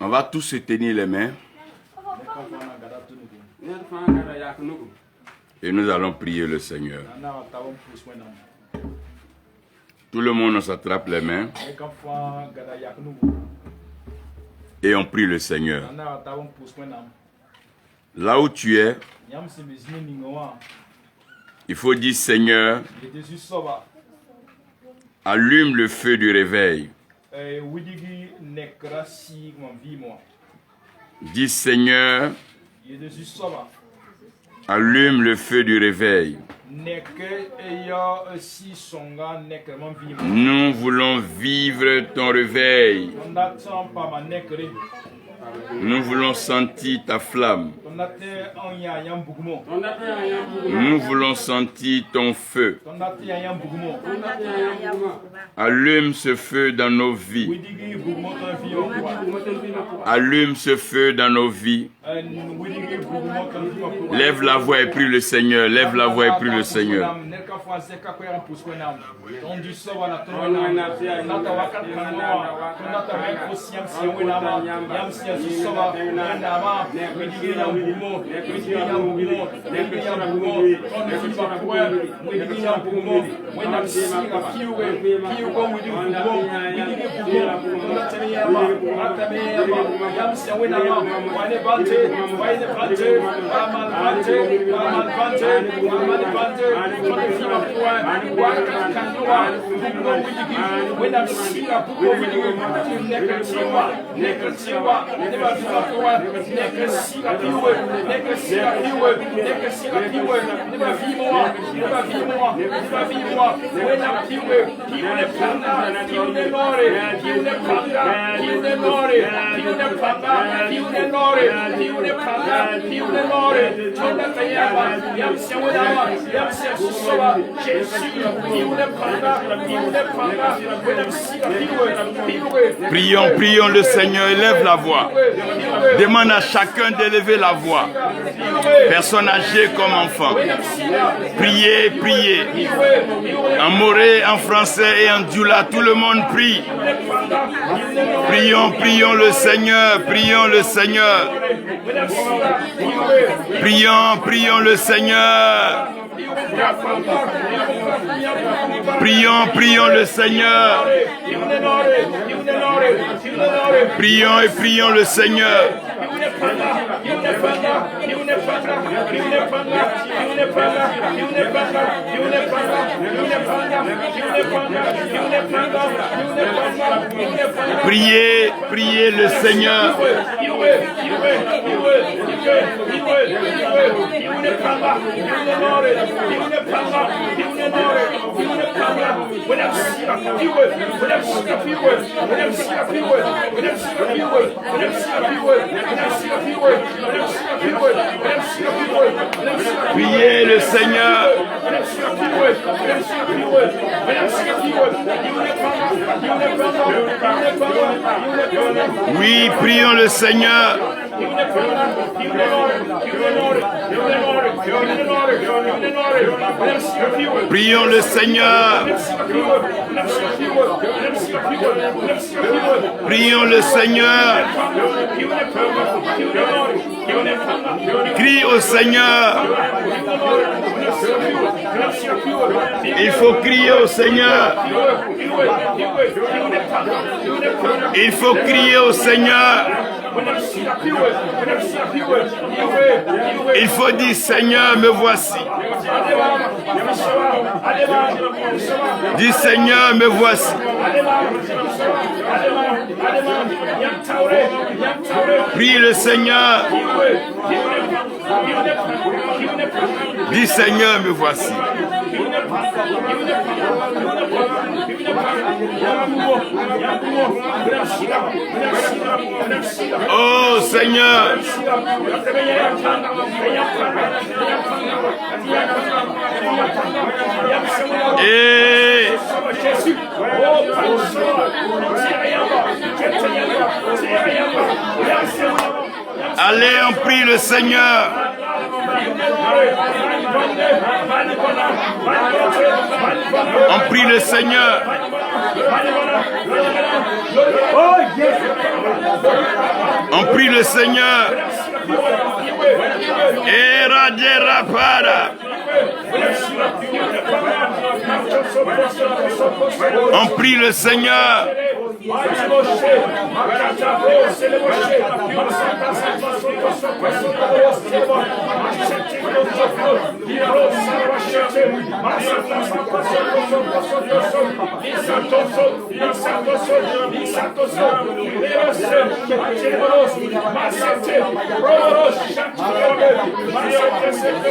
On va tous se tenir les mains. Et nous allons prier le Seigneur. Tout le monde s'attrape les mains. Et on prie le Seigneur. Là où tu es, il faut dire Seigneur, allume le feu du réveil. Dis Seigneur, allume le feu du réveil. Nous voulons vivre ton réveil. Nous voulons sentir ta flamme. Nous voulons sentir ton feu. Allume ce feu dans nos vies. Allume ce feu dans nos vies. Lève la voix et prie le Seigneur. Lève la voix et prie le Seigneur. Prions, prions le Seigneur, élève la voix. Demande à chacun d'élever la voix. Personne âgée comme enfant. Priez, priez. En moré, en français et en dioula, tout le monde prie. Prions, prions le Seigneur, prions le Seigneur. Prions, prions le Seigneur. Prions, prions le Seigneur. Prions et prions le Seigneur. Priez, priez le Seigneur. Priez le Seigneur. Oui, prions le Seigneur. Prions le Seigneur. Prions le Seigneur. Crie au Seigneur. Il faut crier au Seigneur. Il faut crier au Seigneur. Il faut dire, Seigneur, me voici. Dis, Seigneur, me voici. Prie le Seigneur. Dis, Seigneur, me voici. Oh Seigneur. Et allez, on prie le Seigneur. On prie le Seigneur. On prie le Seigneur. On prie le Seigneur.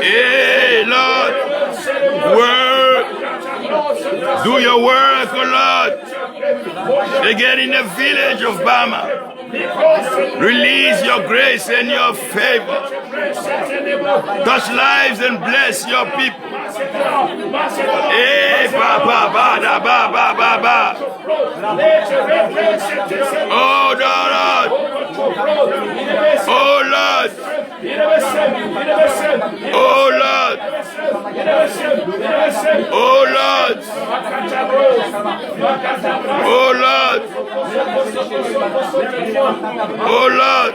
Hey, Lord, work. Do your work, oh Lord. Again in the village of Bama. Release your grace and your favor. Touch lives and bless your people. Hey, ba ba ba da ba ba ba ba. Oh Lord. Oh Lord. Oh Lord. Oh Lord. Oh Lord. Oh Lord.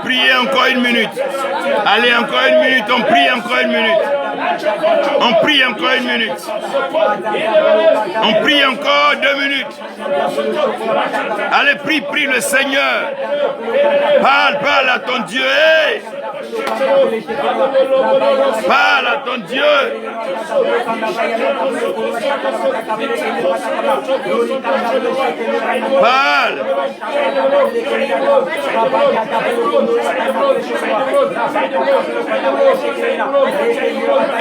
Priez encore une minute. Allez, encore une minute. On prie encore une minute. On prie encore une minute. On prie encore 2 minutes. Allez, prie le Seigneur. Parle à ton Dieu. Hey. Parle à ton Dieu. Parle.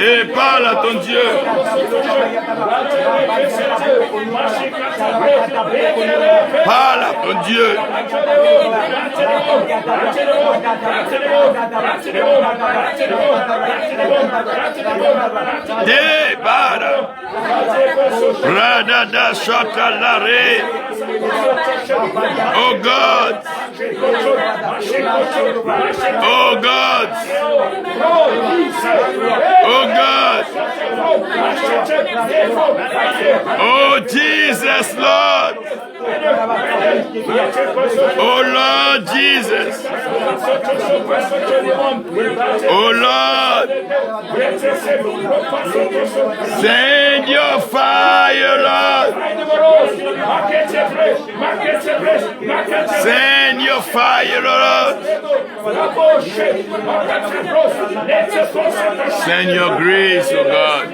Et parle à ton Dieu. Parle à ton Dieu. Débara. Radada Shakalare. Oh God. Oh God. Oh God. Oh Jesus, Lord. Oh Lord Jesus. Oh Lord. Send your fire, Lord. Send your fire, Lord. Send your grace, oh God.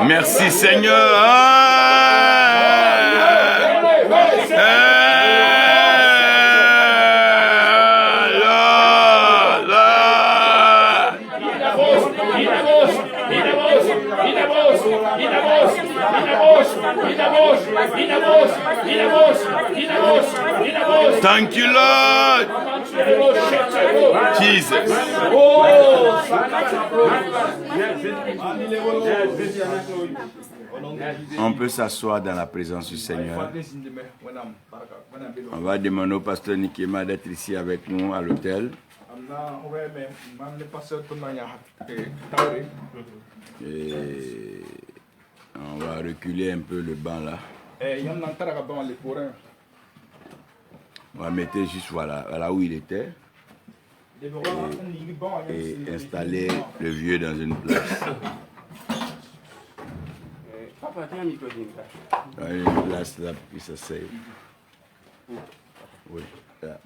Merci Seigneur. Thank you, Lord. Jesus. On peut s'asseoir dans la présence du Seigneur. On va demander au pasteur Nikema d'être ici avec nous à l'hôtel. Et on va reculer un peu le banc là. On va mettre juste voilà où il était et installer le vieux dans une place. Une place là pour qu'il s'asseye. Oui, là,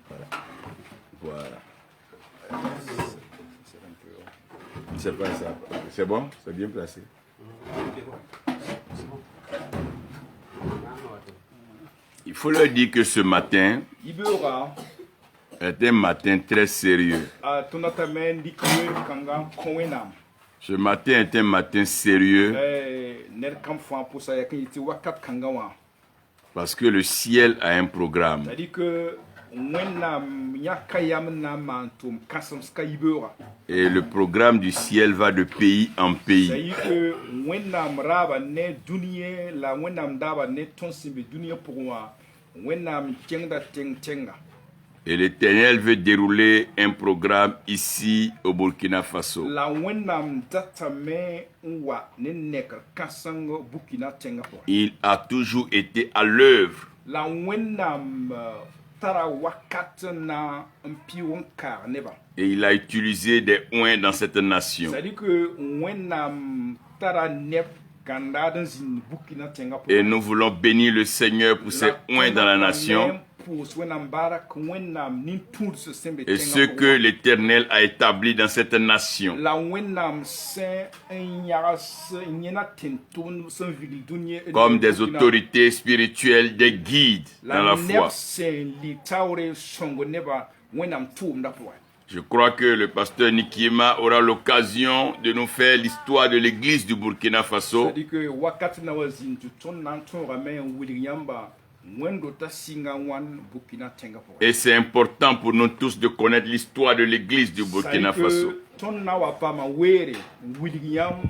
voilà. C'est pas ça. C'est bon? C'est bien placé. Il faut leur dire que ce matin est un matin très sérieux. Ce matin est un matin sérieux parce que le ciel a un programme. Et le programme du ciel va de pays en pays. Et l'Éternel veut dérouler un programme ici au Burkina Faso. Il a toujours été à l'œuvre. Et il a utilisé des oins dans cette nation. Et nous voulons bénir le Seigneur pour ces oins dans la nation. Et ce que l'Éternel a établi dans cette nation. Comme des autorités spirituelles, des guides dans la foi. Je crois que le pasteur Nikiema aura l'occasion de nous faire l'histoire de l'église du Burkina Faso. C'est-à-dire que wakati na wazintu ton nan ton ramé Williamba mwendo ta singa wan Burkina tenga po. Et c'est important pour nous tous de connaître l'histoire de l'église du Burkina Faso. Ton na wa pa ma were William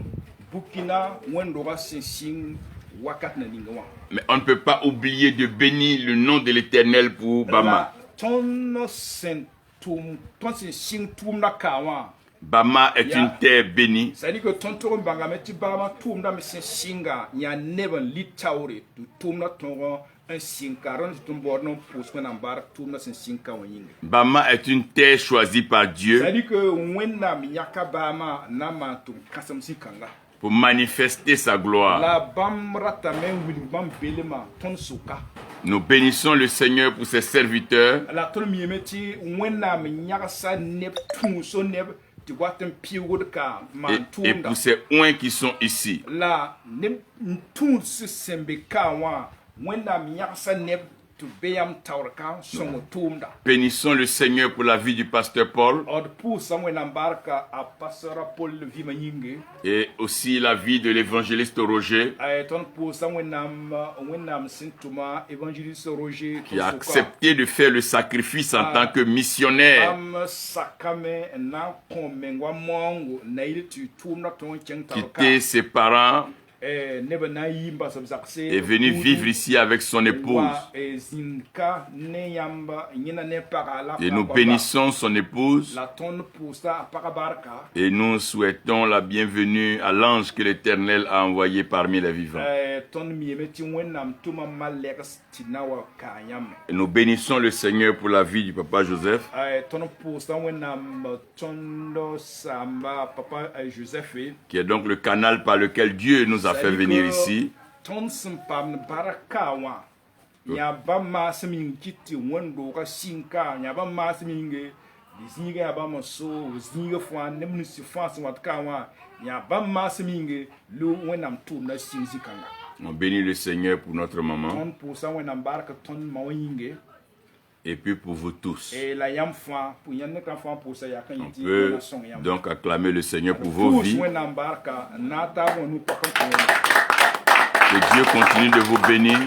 Burkina mwendo ga sing wakati na ninga wan. Mais on ne peut pas oublier de bénir le nom de l'Éternel pour Bama. Ton sen tum ton sing tum na kawa. Bama est une terre bénie. C'est-à-dire que ton tour bangameti Bama tum na me singa ya never litaure tu tum na ton un sinkaron tum borno pour na bar tum na sinka wanyinga. Bama est une terre choisie par Dieu. C'est-à-dire que wenna mi yaka Bama na mantum kasam sikanga. Pour manifester sa gloire. La bam ratamen wil bam belema ton suka. Nous bénissons le Seigneur pour ses serviteurs. La ton miemeti wenna mi yaka sa neb tum so neb tu vois un pied ka man tum Et pour ces oins qui sont ici. La neb tum se sembe ka wa wenna mi yaka sa neb tu beyam taurka son tumda. Bénissons le Seigneur pour la vie du pasteur Paul. Od pour samwe nambarka a pastora Paul vima yinge. Et aussi la vie de l'évangéliste Roger. Ton pour samwe nam sintuma évangéliste Roger Qui a accepté de faire le sacrifice en tant que missionnaire. Am sakame na komengwa mongo na ile tu tumna ton chengta. Quitter ses parents. Est venu vivre ici avec son épouse. Et nous bénissons son épouse. Et nous souhaitons la bienvenue à l'ange que l'Éternel a envoyé parmi les vivants. Et nous bénissons le Seigneur pour la vie du papa Joseph. Qui est donc le canal par lequel Dieu nous a fait venir ici. On bénit le Seigneur pour notre maman. Et puis pour vous tous. On peut donc acclamer le Seigneur pour vos vies. Que Dieu continue de vous bénir.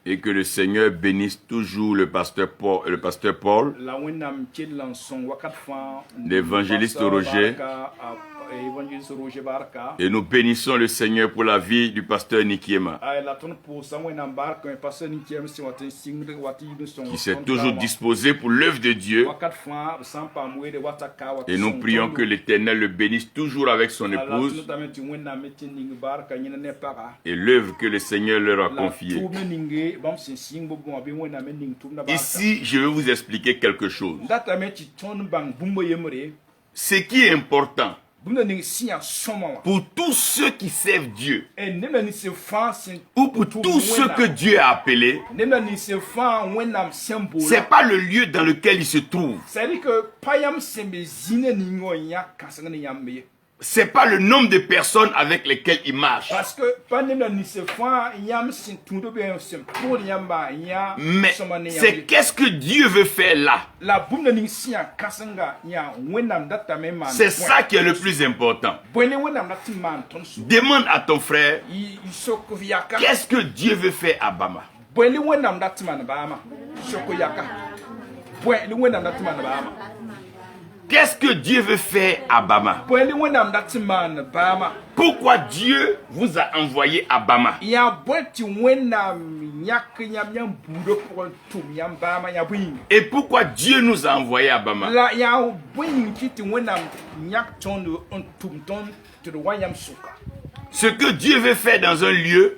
Et que le Seigneur bénisse toujours le pasteur Paul, l'évangéliste Roger. Et nous bénissons le Seigneur pour la vie du pasteur Nikiema, qui s'est toujours disposé pour l'œuvre de Dieu. Et nous prions que l'Éternel le bénisse toujours avec son épouse et l'œuvre que le Seigneur leur a confiée. Ici, je vais vous expliquer quelque chose. Ce qui est important pour tous ceux qui servent Dieu, ou pour tous ceux que Dieu a appelés, c'est pas le lieu dans lequel ils se trouvent. C'est pas le nombre de personnes avec lesquelles ils marchent. Mais c'est qu'est-ce que Dieu veut faire là. C'est ça qui est le plus important. Demande à ton frère, qu'est-ce que Dieu veut faire à Bama. Qu'est-ce que Dieu veut faire à Bama? Pourquoi Dieu vous a envoyé à Bama? Et pourquoi Dieu nous a envoyé à Bama? Ce que Dieu veut faire dans un lieu,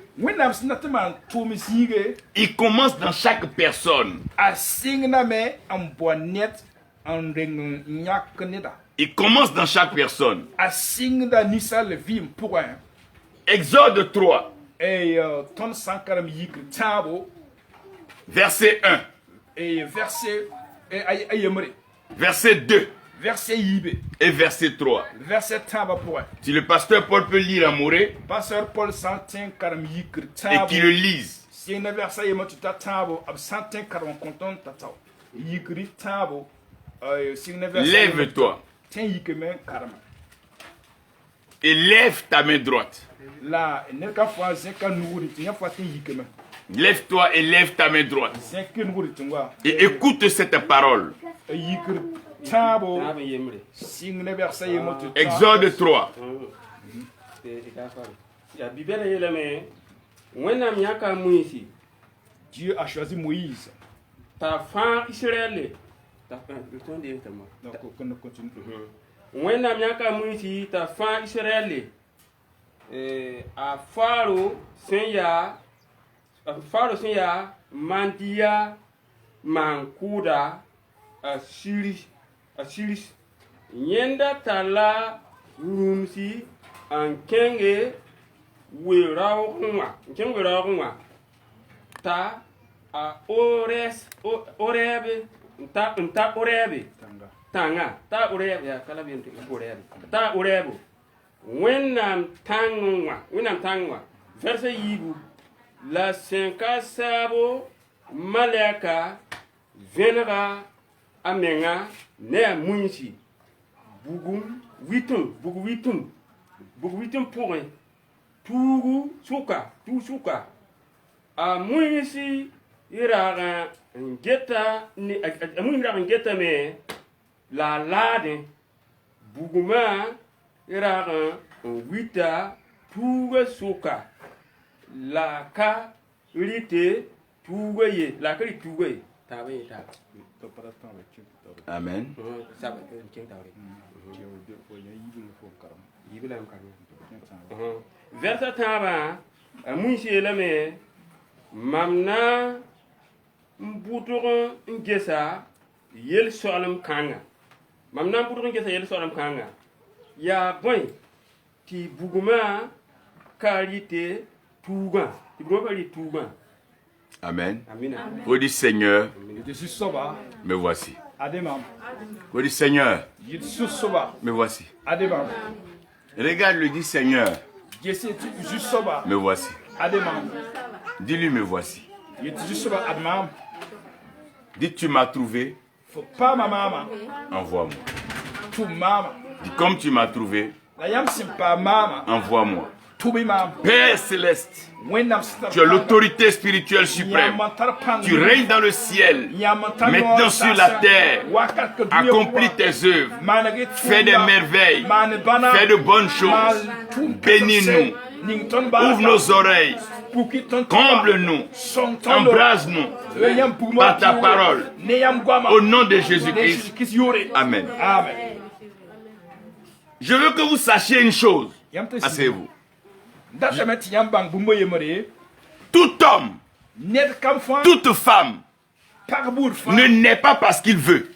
il commence dans chaque personne. Il commence dans chaque personne. Exode 3, verset 1, verset 2 et verset 3. Si le pasteur Paul peut lire à Morée et qu'il le lise. Sing na versa yema tu tatabo ab santen karon konton tataw. Yikri tabo sing na versa. Lève-toi. Ten yikeme karama. Et lève ta main droite. La ne ka fa zeka nuri tinya fa ten yikeme. Lève-toi et lève ta main droite. Zeka nuri tingwa. Et écoute cette parole. Yikri tabo sing na versa yema tu. Exode 3. Dieu a choisi Moïse. Ta fin Israël. Donc, on continue. Wẽnnaam yãka Moïse t'a fãa Israël a Faro sẽn yaa Mandiya Mankuda a Siris yẽnda talla rũmsi n kẽnge we-raoogẽ wã t'a a Orɛɛbe n ta Orɛɛbe tãngã t'a Orɛɛbe yaa kala bɩ Orɛɛbe t'a Orɛɛbe Wẽnnaam tãngẽ wã vɛrsa yiibu la sẽn ka saabo malɛka vẽnega a menga ne a mũnsi bug witẽ pʋgẽ tuug sʋka a mũnsi rag n getame la a laadẽ bugmã rag n wita tuuga sʋka la ka rɩte tuuga ye la ka rɩ tuuga ye t'a ba ye t'a Amen. Versa tãabã a mũnsi yeelame mam na n bʋtg n gesa yel-soglem kãngã yaa bõe tɩ bugmã ka rɩte tuugã Amen. Amina. Vous dites Seigneur, Je suis soba. me voici. Ademam. Vous dites Seigneur, Je suis soba. me voici. Ademam. Regarde, lui dit Seigneur, Je suis soba. me voici. Ademam. Dis-lui me voici. Je suis soba. Ademam. Dis tu m'as trouvé, Faut pas ma maman. envoie-moi. Tout maman. Dis comme tu m'as trouvé, La yam c'est pas maman. envoie-moi. Tout bi maman. Père céleste, Wẽnnaam tu as l'autorité spirituelle suprême. Tu règnes dans le ciel, maintenant sur la terre. Accomplis tes œuvres. Fais des merveilles. Fais de bonnes choses. Bénis-nous. Ouvre nos oreilles. Comble-nous. Embrase-nous par ta parole. Au nom de Jésus-Christ. Amen. Amen. Je veux que vous sachiez une chose. Asseyez-vous. Tout homme, toute femme ne naît pas parce qu'il veut.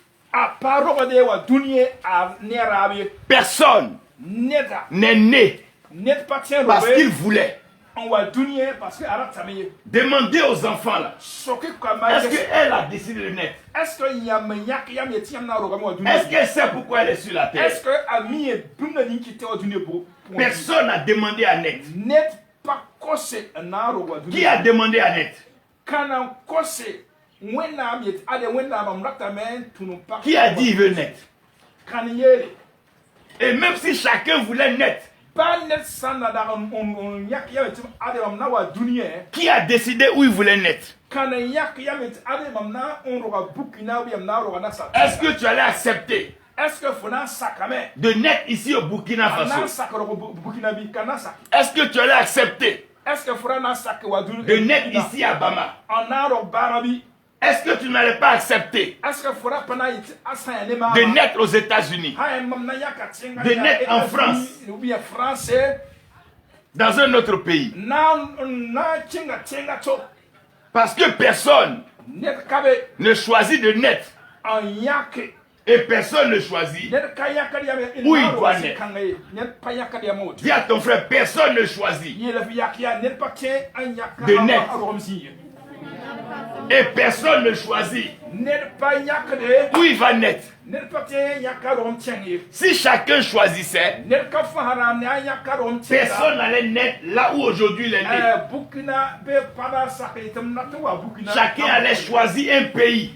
Personne n'est né parce qu'il voulait. Demandez aux enfants là, est-ce qu'elle a décidé de naître? Est-ce qu'elle sait pourquoi elle est sur la terre? Personne n'a demandé à naître. Qui a demandé à naître? Qui a dit il veut naître? Et même si chacun voulait naître, qui a décidé où il voulait naître? Est-ce que tu allais accepter de naître ici au Burkina Faso? Est-ce que tu allais accepter de naître ici à Bama? Est-ce que tu n'allais pas accepter de naître aux États-Unis, de naître en France, dans un autre pays? Parce que personne ne choisit de naître et personne ne choisit où il doit naître. Dis à ton frère, personne ne choisit de naître et personne ne choisit où il va naître. Si chacun choisissait, personne n'allait naître là où aujourd'hui il est né. Chacun allait choisir un pays.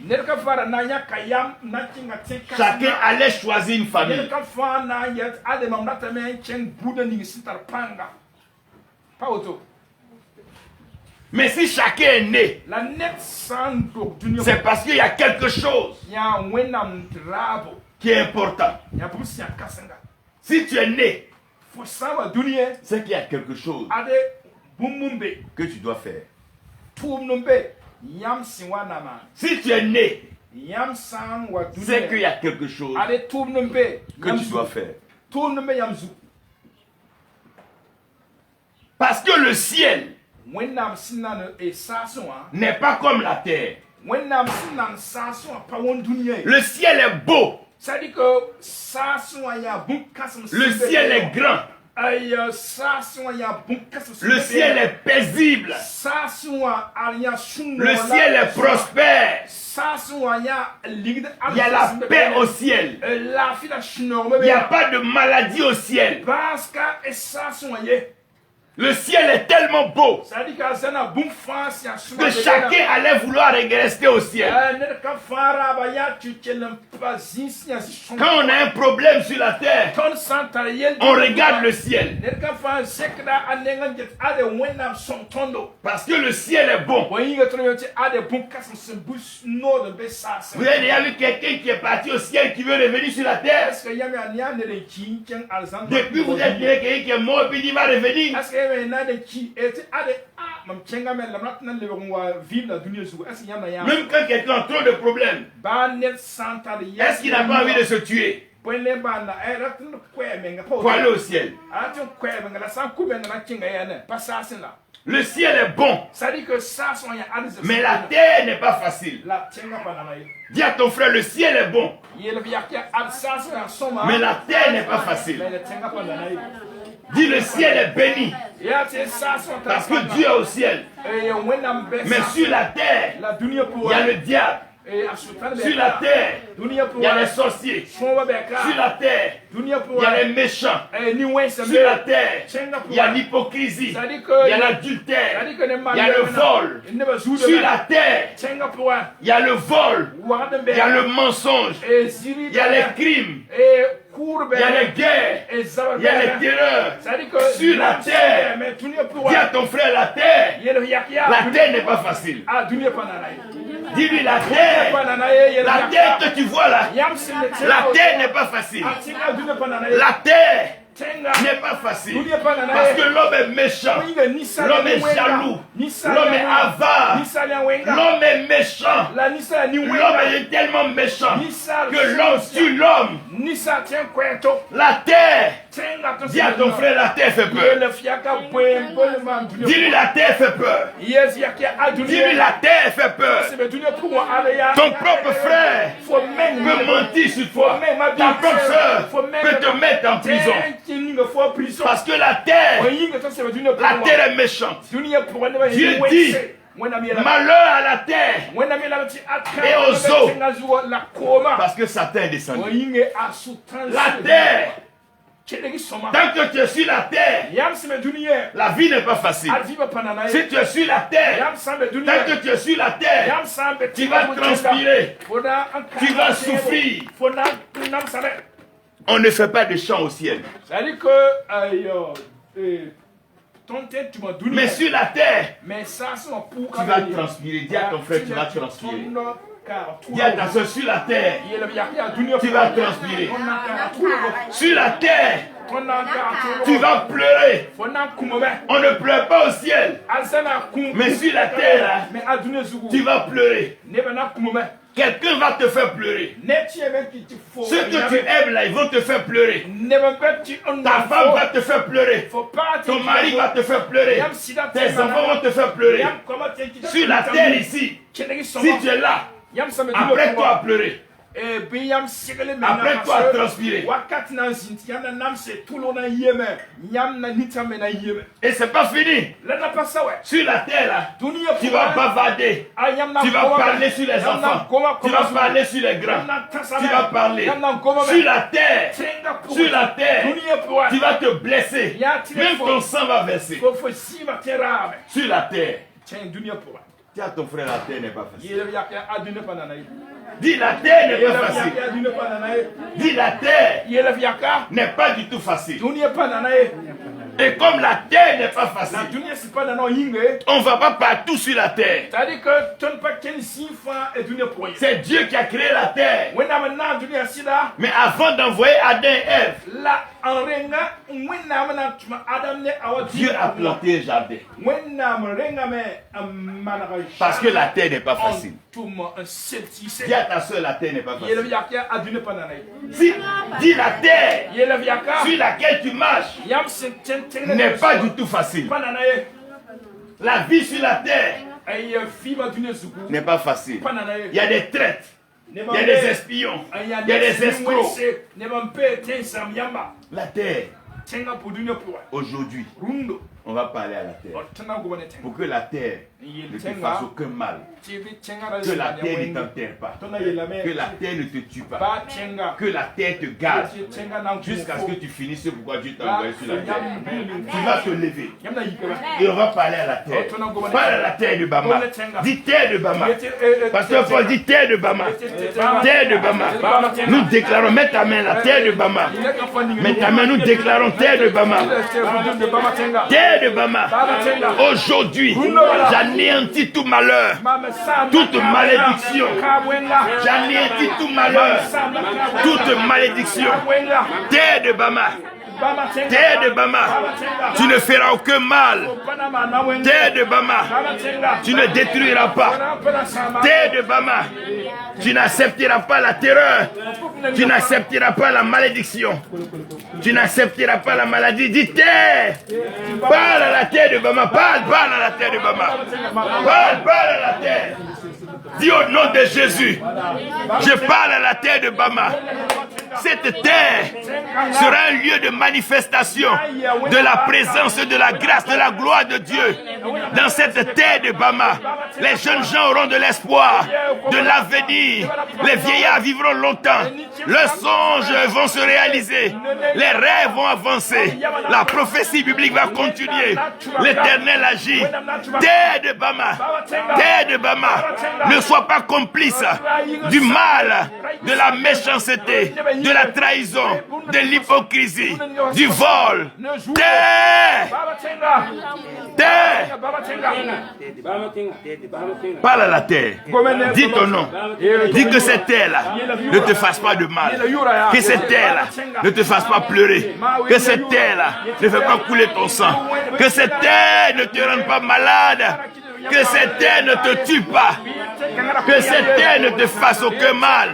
Chacun allait choisir une famille. Mais si chacun est né, c'est parce qu'il y a quelque chose qui est important. Si tu es né, c'est qu'il y a quelque chose que tu dois faire. Si tu es né, c'est qu'il y a quelque chose que tu dois faire. Parce que le ciel n'est pas comme la terre. Le ciel est beau. Le ciel est grand. Le ciel est paisible. Le ciel est prospère. Il y a la paix au ciel. Il n'y a pas de maladie au ciel. Le ciel est tellement beau que chacun allait vouloir rester au ciel. Quand on a un problème sur la terre, on regarde le ciel. Parce que le ciel est bon. Vous avez déjà vu quelqu'un qui est parti au ciel qui veut revenir sur la terre? Depuis vous êtes quelqu'un qui est mort et puis il va revenir. Même quand quelqu'un a trop de problèmes, est-ce qu'il n'a pas envie de se tuer pour aller au ciel? Le ciel est bon, mais la terre n'est pas facile. Dis à ton frère, le ciel est bon, mais la terre n'est pas facile. Dis, le ciel est béni, parce que Dieu est au ciel. Mais sur la terre, il y a le diable. Sur la terre, il y a les sorciers. Sur la terre, il y a les méchants. Sur la terre, il y a l'hypocrisie. Il y a l'adultère. Il y a le vol. Sur la terre, il y a le vol. Il y a le mensonge. Il y a les crimes. Il y a les guerres, il y a les terreurs. Sur la terre, dis à ton frère, la terre n'est pas facile. Dis-lui, la terre que tu vois là, la terre n'est pas facile. La terre n'est pas facile. Parce que l'homme est méchant, l'homme est jaloux, l'homme est avare, l'homme est méchant, l'homme est tellement méchant que l'homme tue l'homme. La terre, dis à ton frère, la terre fait peur. Dis-lui, la terre fait peur. Dis-lui, la terre fait peur. Ton propre frère peut mentir sur toi. Ta propre soeur peut te mettre en prison. Parce que la terre est méchante. Dieu dit, malheur à la terre et aux eaux. Parce que Satan est descendu. La terre, tant que tu es sur la terre, la vie n'est pas facile. Si tu es sur la terre, tant que tu es sur la terre, tu vas transpirer, tu vas souffrir. On ne fait pas de chant au ciel. C'est-à-dire que mais sur la terre, tu vas transpirer. Dis à ton frère, tu vas transpirer. Dis à ta soeur, sur la terre, tu vas transpirer. Sur la terre, tu vas pleurer. On ne pleure pas au ciel. Mais sur la terre, tu vas pleurer. Quelqu'un va te faire pleurer. Ceux que tu aimes là, ils vont te faire pleurer. Ta femme va te faire pleurer. Ton mari va te faire pleurer. Tes enfants vont te faire pleurer. Sur la terre ici, si tu es là, après toi à pleurer. Après toi transpirer. Et c'est pas fini. Sur la terre là, tu vas bavarder. Tu vas parler sur les enfants. Tu vas parler sur les grands. Tu vas parler. Sur la terre. Sur la terre. Tu vas te blesser. Même ton sang va verser. Sur la terre. Dis à ton frère, la terre n'est pas facile. Dis la terre n'est pas facile. Dis la terre n'est pas du tout facile. Et comme la terre n'est pas facile, on ne va pas partout sur la terre. C'est Dieu qui a créé la terre. Mais avant d'envoyer Adam et Ève, Dieu a planté un jardin. Parce que la terre n'est pas facile. Dis à ta soeur, la terre n'est pas facile. Dis la terre sur laquelle tu marches n'est pas du tout facile. La vie sur la terre n'est pas facile. Il y a des traites, il y a des espions, il y a des escrocs. La terre, aujourd'hui, on va parler à la terre. Pour que la terre ne te fasse aucun mal. Que la terre ne t'enterre pas. Que la terre ne te tue pas. Que la terre te garde. Jusqu'à ce que tu finisses ce pourquoi Dieu t'a envoyé sur la terre. Tu vas te lever. Et on va parler à la terre. Parle à la terre de Bama. Dis terre de Bama. Pasteur Paul dit terre de Bama. Terre de Bama. Nous déclarons, mets ta main la terre de Bama. Mets ta main, nous déclarons terre de Bama. Terre de Bama. Aujourd'hui, j'anéantis tout malheur, toute malédiction. J'anéantis tout malheur, toute malédiction. Terre de Bama. Terre de Bama, tu ne feras aucun mal. Terre de Bama, tu ne détruiras pas. Terre de Bama, tu n'accepteras pas la terreur. Tu n'accepteras pas la malédiction. Tu n'accepteras pas la maladie. Dis terre. Parle à la terre de Bama. Parle à la terre de Bama. Parle à la terre. Dis au nom de Jésus, je parle à la terre de Bama. Cette terre sera un lieu de manifestation de la présence, de la grâce, de la gloire de Dieu. Dans cette terre de Bama, les jeunes gens auront de l'espoir, de l'avenir. Les vieillards vivront longtemps. Leurs songes vont se réaliser. Les rêves vont avancer. La prophétie biblique va continuer. L'Éternel agit. Terre de Bama, ne sois pas complice du mal, de la méchanceté, de la trahison, de l'hypocrisie, du vol. Terre! Parle à la terre. Dis ton nom. Dis que cette terre-là ne te fasse pas de mal. Que cette terre-là ne te fasse pas pleurer. Que cette terre-là ne fait pas couler ton sang. Que cette terre ne te rende pas malade. Que cette terre ne te tue pas. Que cette terre ne te fasse aucun mal.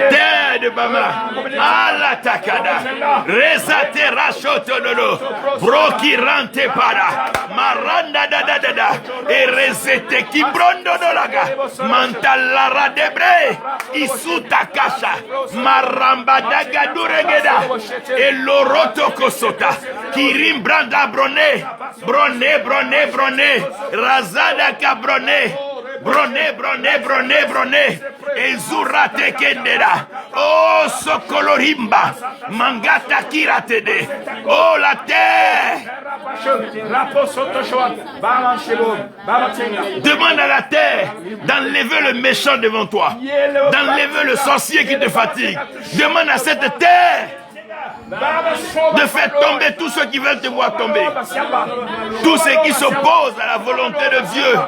Terre de Bama. Allah takada. Rezate rachotododo. Broki rante para. Maranda da da da da. Et rezete ki brondo dolaga. Mantalara debre. Isuta kasha. Maramba daga duregeda. Et loroto kosota. Kirim branda brone. Brone. Razada kabroné, broné, et zurate kendera. Oh, sokolorimba, mangata kiratede. Oh, la terre. Demande à la terre d'enlever le méchant devant toi, d'enlever le sorcier qui te fatigue. Demande à cette terre de faire tomber tous ceux qui veulent te voir tomber. Tous ceux qui s'opposent à la volonté de Dieu.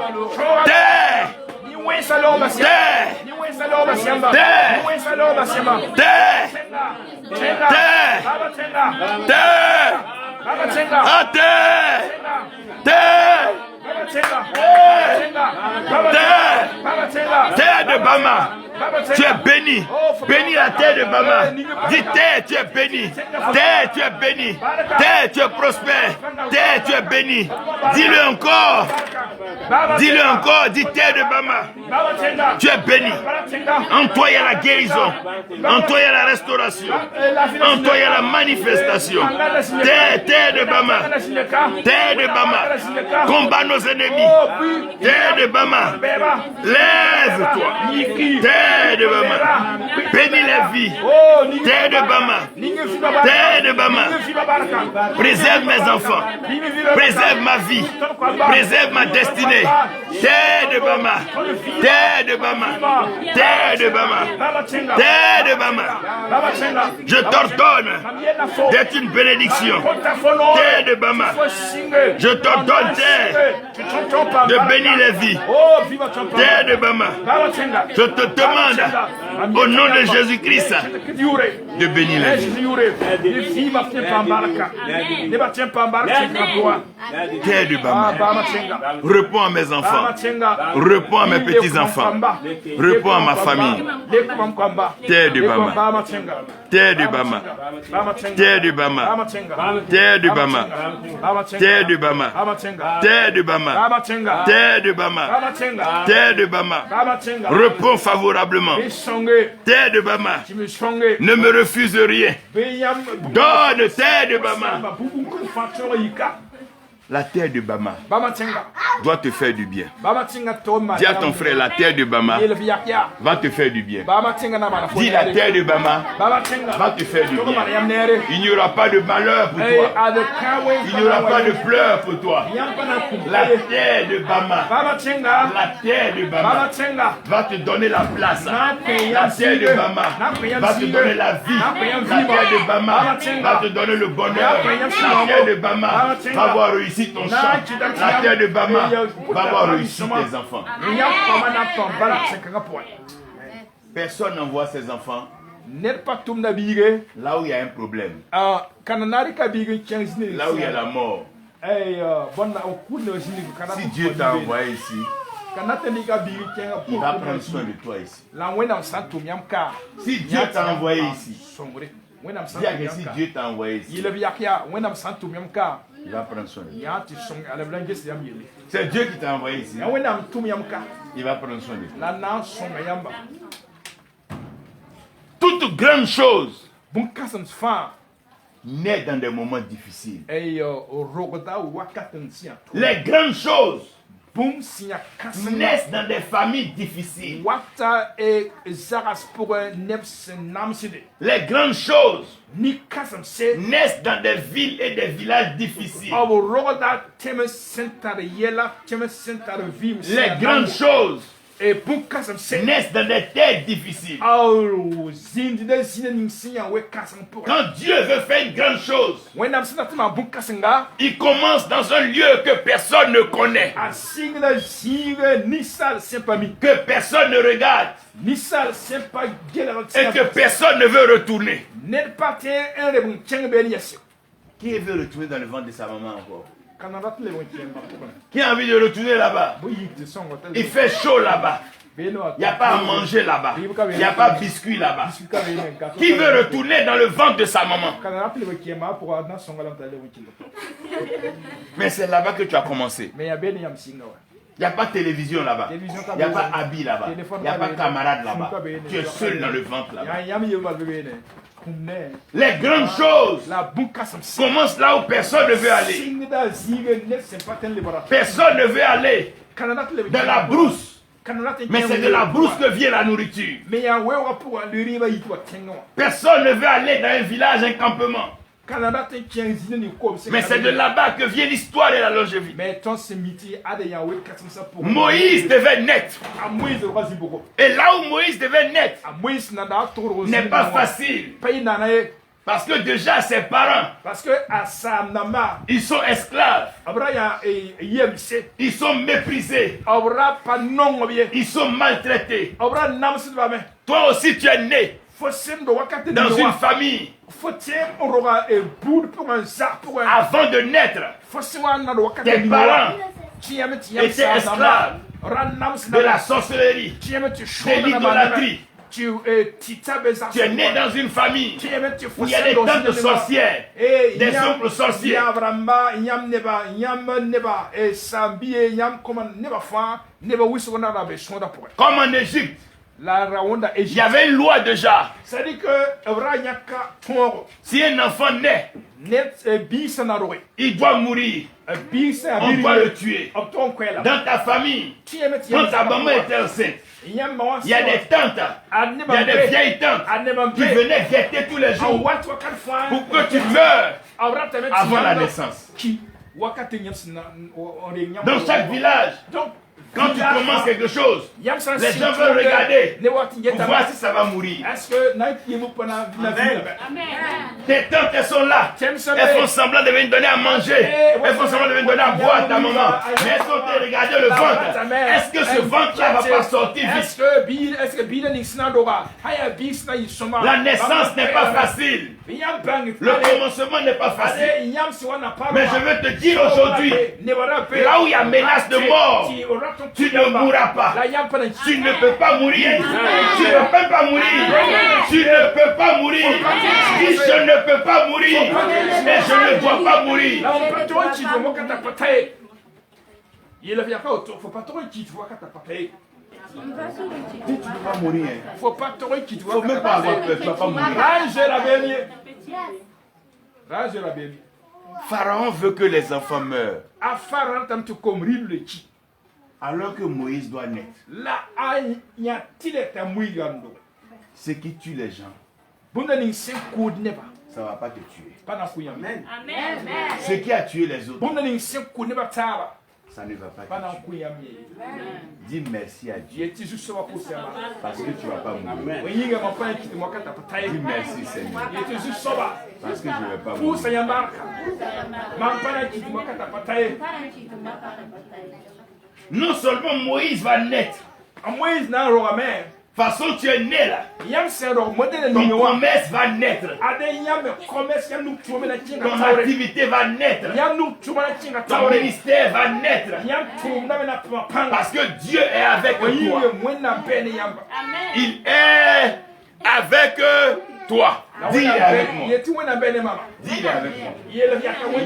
Terre. Terre de Bama, tu es béni. Bénis la terre de Bama. Dis terre, tu es béni. Terre, tu es béni. Terre, tu es prospère. Terre, tu es béni. Dis-le encore. Dis-le encore, dis terre de Bama. Tu es béni. En toi il y a la guérison. En toi il y a la restauration. En toi il y a la manifestation. Terre de Bama. Terre de Bama. Combat nos ennemis. Terre de Bama. Lève-toi. Terre de Bama. Bénis les vies. Terre de Bama. Terre de Bama. Préserve mes enfants. Préserve ma vie. Préserve ma destinée. Terre de Bama. Terre de Bama. Terre de Bama. Terre de Bama. Je t'ordonne d'être une bénédiction. Terre de Bama. Je t'ordonne, terre, de bénir les vies. Terre de Bama. Je te demande, au nom de Jésus-Christ, de bénir les vies. Terre de Bama. Réponds à mes enfants. Réponds à mes petits-enfants. Réponds à ma famille. Terre de Bama. Terre de Bama. Terre de Bama. Terre de Bama. Terre de Bama. Terre de Bama. Terre de Bama. Terre de Bama. Réponds favorablement. Terre de Bama. Ne me refuse rien. Donne terre de Bama. La terre de Bama doit te faire du bien. Dis à ton frère, la terre de Bama va te faire du bien. Dis, la terre de Bama va te faire du bien. Il n'y aura pas de malheur pour toi. Il n'y aura pas de pleurs pour toi. La terre de Bama, la terre de Bama va te donner la place. La terre de Bama va te donner la vie. La terre de Bama va te donner le bonheur. La terre de Bama va avoir réussi ton champ. La terre de Bama va avoir réussi tes enfants. Personne n'envoie ses enfants là où il y a un problème. Là où il y a la mort. Si Dieu t'a envoyé ici, il va prendre soin de toi ici. Si Dieu t'a envoyé ici, si Dieu t'a envoyé ici, il va prendre soin de toi. C'est Dieu qui t'a envoyé ici. Il va prendre soin de toi. Toute grande chose naît dans des moments difficiles. Les grandes choses naissent dans des familles difficiles. Les grandes choses naissent dans des villes et des villages difficiles. Les grandes choses naissent dans des terres difficiles. Quand Dieu veut faire une grande chose, il commence dans un lieu que personne ne connaît, que personne ne regarde et que personne ne veut retourner. Qui veut retourner dans le ventre de sa maman encore? Qui a envie de retourner là-bas? Il fait chaud là-bas. Il n'y a pas à manger là-bas. Il n'y a pas de biscuit là-bas. Qui veut retourner dans le ventre de sa maman? Mais c'est là-bas que tu as commencé. Il n'y a pas de télévision là-bas. Il n'y a pas habit là-bas. Il n'y a pas de camarade là-bas. Tu es seul dans le ventre là-bas. Les grandes choses commencent là où personne ne veut aller. Personne ne veut aller dans la brousse. Mais c'est de la brousse que vient la nourriture. Personne ne veut aller dans un village, un campement. Mais c'est de là-bas que vient l'histoire et la longévité. Moïse devait naître. Et là où Moïse devait naître n'est pas facile. Parce que déjà ses parents, ils sont esclaves. Ils sont méprisés. Ils sont maltraités. Toi aussi tu es né dans une famille. Avant de naître, tes parents étaient esclaves de la sorcellerie, de l'idolâtrie. Tu es né dans une famille où il y a des tantes sorcières, des des oncles sorciers. Comme en Égypte, il y avait une loi déjà. C'est-à-dire que Si un enfant naît, il doit mourir. On doit le tuer. Dans ta famille, quand ta maman était enceinte, il y a des tantes, il y a des vieilles tantes qui venaient guetter tous les jours pour que tu meurs avant la naissance. Dans chaque village, quand tu commences quelque chose, les gens veulent regarder pour voir si ça va mourir. Tes tantes, elles sont là. Elles font semblant de venir donner à manger. Elles font semblant de venir donner à boire à ta maman. Mais elles sont en train de regarder le ventre. Est-ce que ce ventre-là ne va pas sortir vite? La naissance n'est pas facile. Le commencement n'est pas facile. Mais je veux te dire aujourd'hui, là où il y a menace de mort, tu ne mourras pas. Tu ne peux pas mourir. Tu ne peux pas mourir. Tu ne peux pas mourir. Si je ne peux pas mourir, et je ne dois pas mourir. Tu ne peux pas mourir. Faut même pas avoir peur, tu ne vas pas mourir. Pharaon veut que les enfants meurent. Alors que Moïse doit naître. Ce qui tue les gens, ça ne va pas te tuer. Amen. Ce qui a tué les autres, ça ne va pas te tuer. Dis merci à Dieu parce que tu ne vas pas mourir. Dis merci Seigneur parce que je ne vais pas mourir. Non seulement Moïse va naître, façon tu es né là, ton promesse va naître, ton activité va naître, ton ministère va naître, parce que Dieu est avec toi. Il est avec toi. Dis il est avec moi. Dis il est avec moi. Il est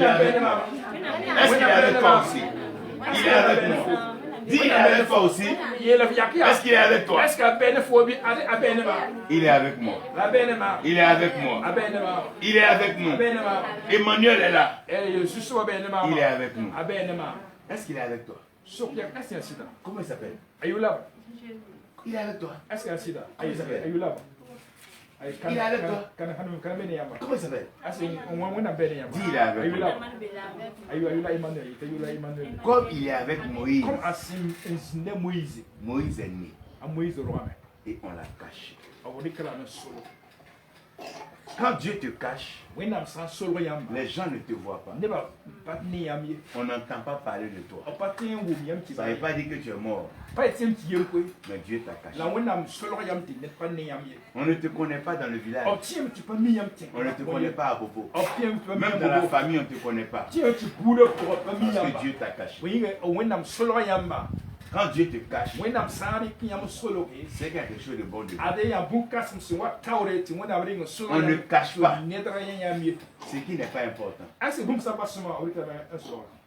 avec moi. Est-ce qu'il est avec toi aussi? Il est avec moi. Dis il est avec toi aussi. Est-ce qu'il est avec toi? Il est avec moi. Il est avec moi. Il est avec nous. Emmanuel est là. Il est avec nous. Est-ce qu'il est avec toi? Comment il s'appelle? Il est avec toi. Comment il s'appelle? Il est avec toi. Comment il s'appelle? Dis il est avec moi. Comme il est avec Moïse. Moïse est né. Et on l'a caché. Quand Dieu te cache, les gens ne te voient pas. On n'entend pas parler de toi. Ça ne veut pas dire que tu es mort. Mais Dieu t'a caché. On ne te connaît pas dans le village. On ne te connaît pas à Bobo. Même dans la famille, on ne te connaît pas. Parce que Dieu t'a caché. Quand Dieu te cache, c'est quelque chose de bon de Dieu. On ne cache pas ce qui n'est pas important.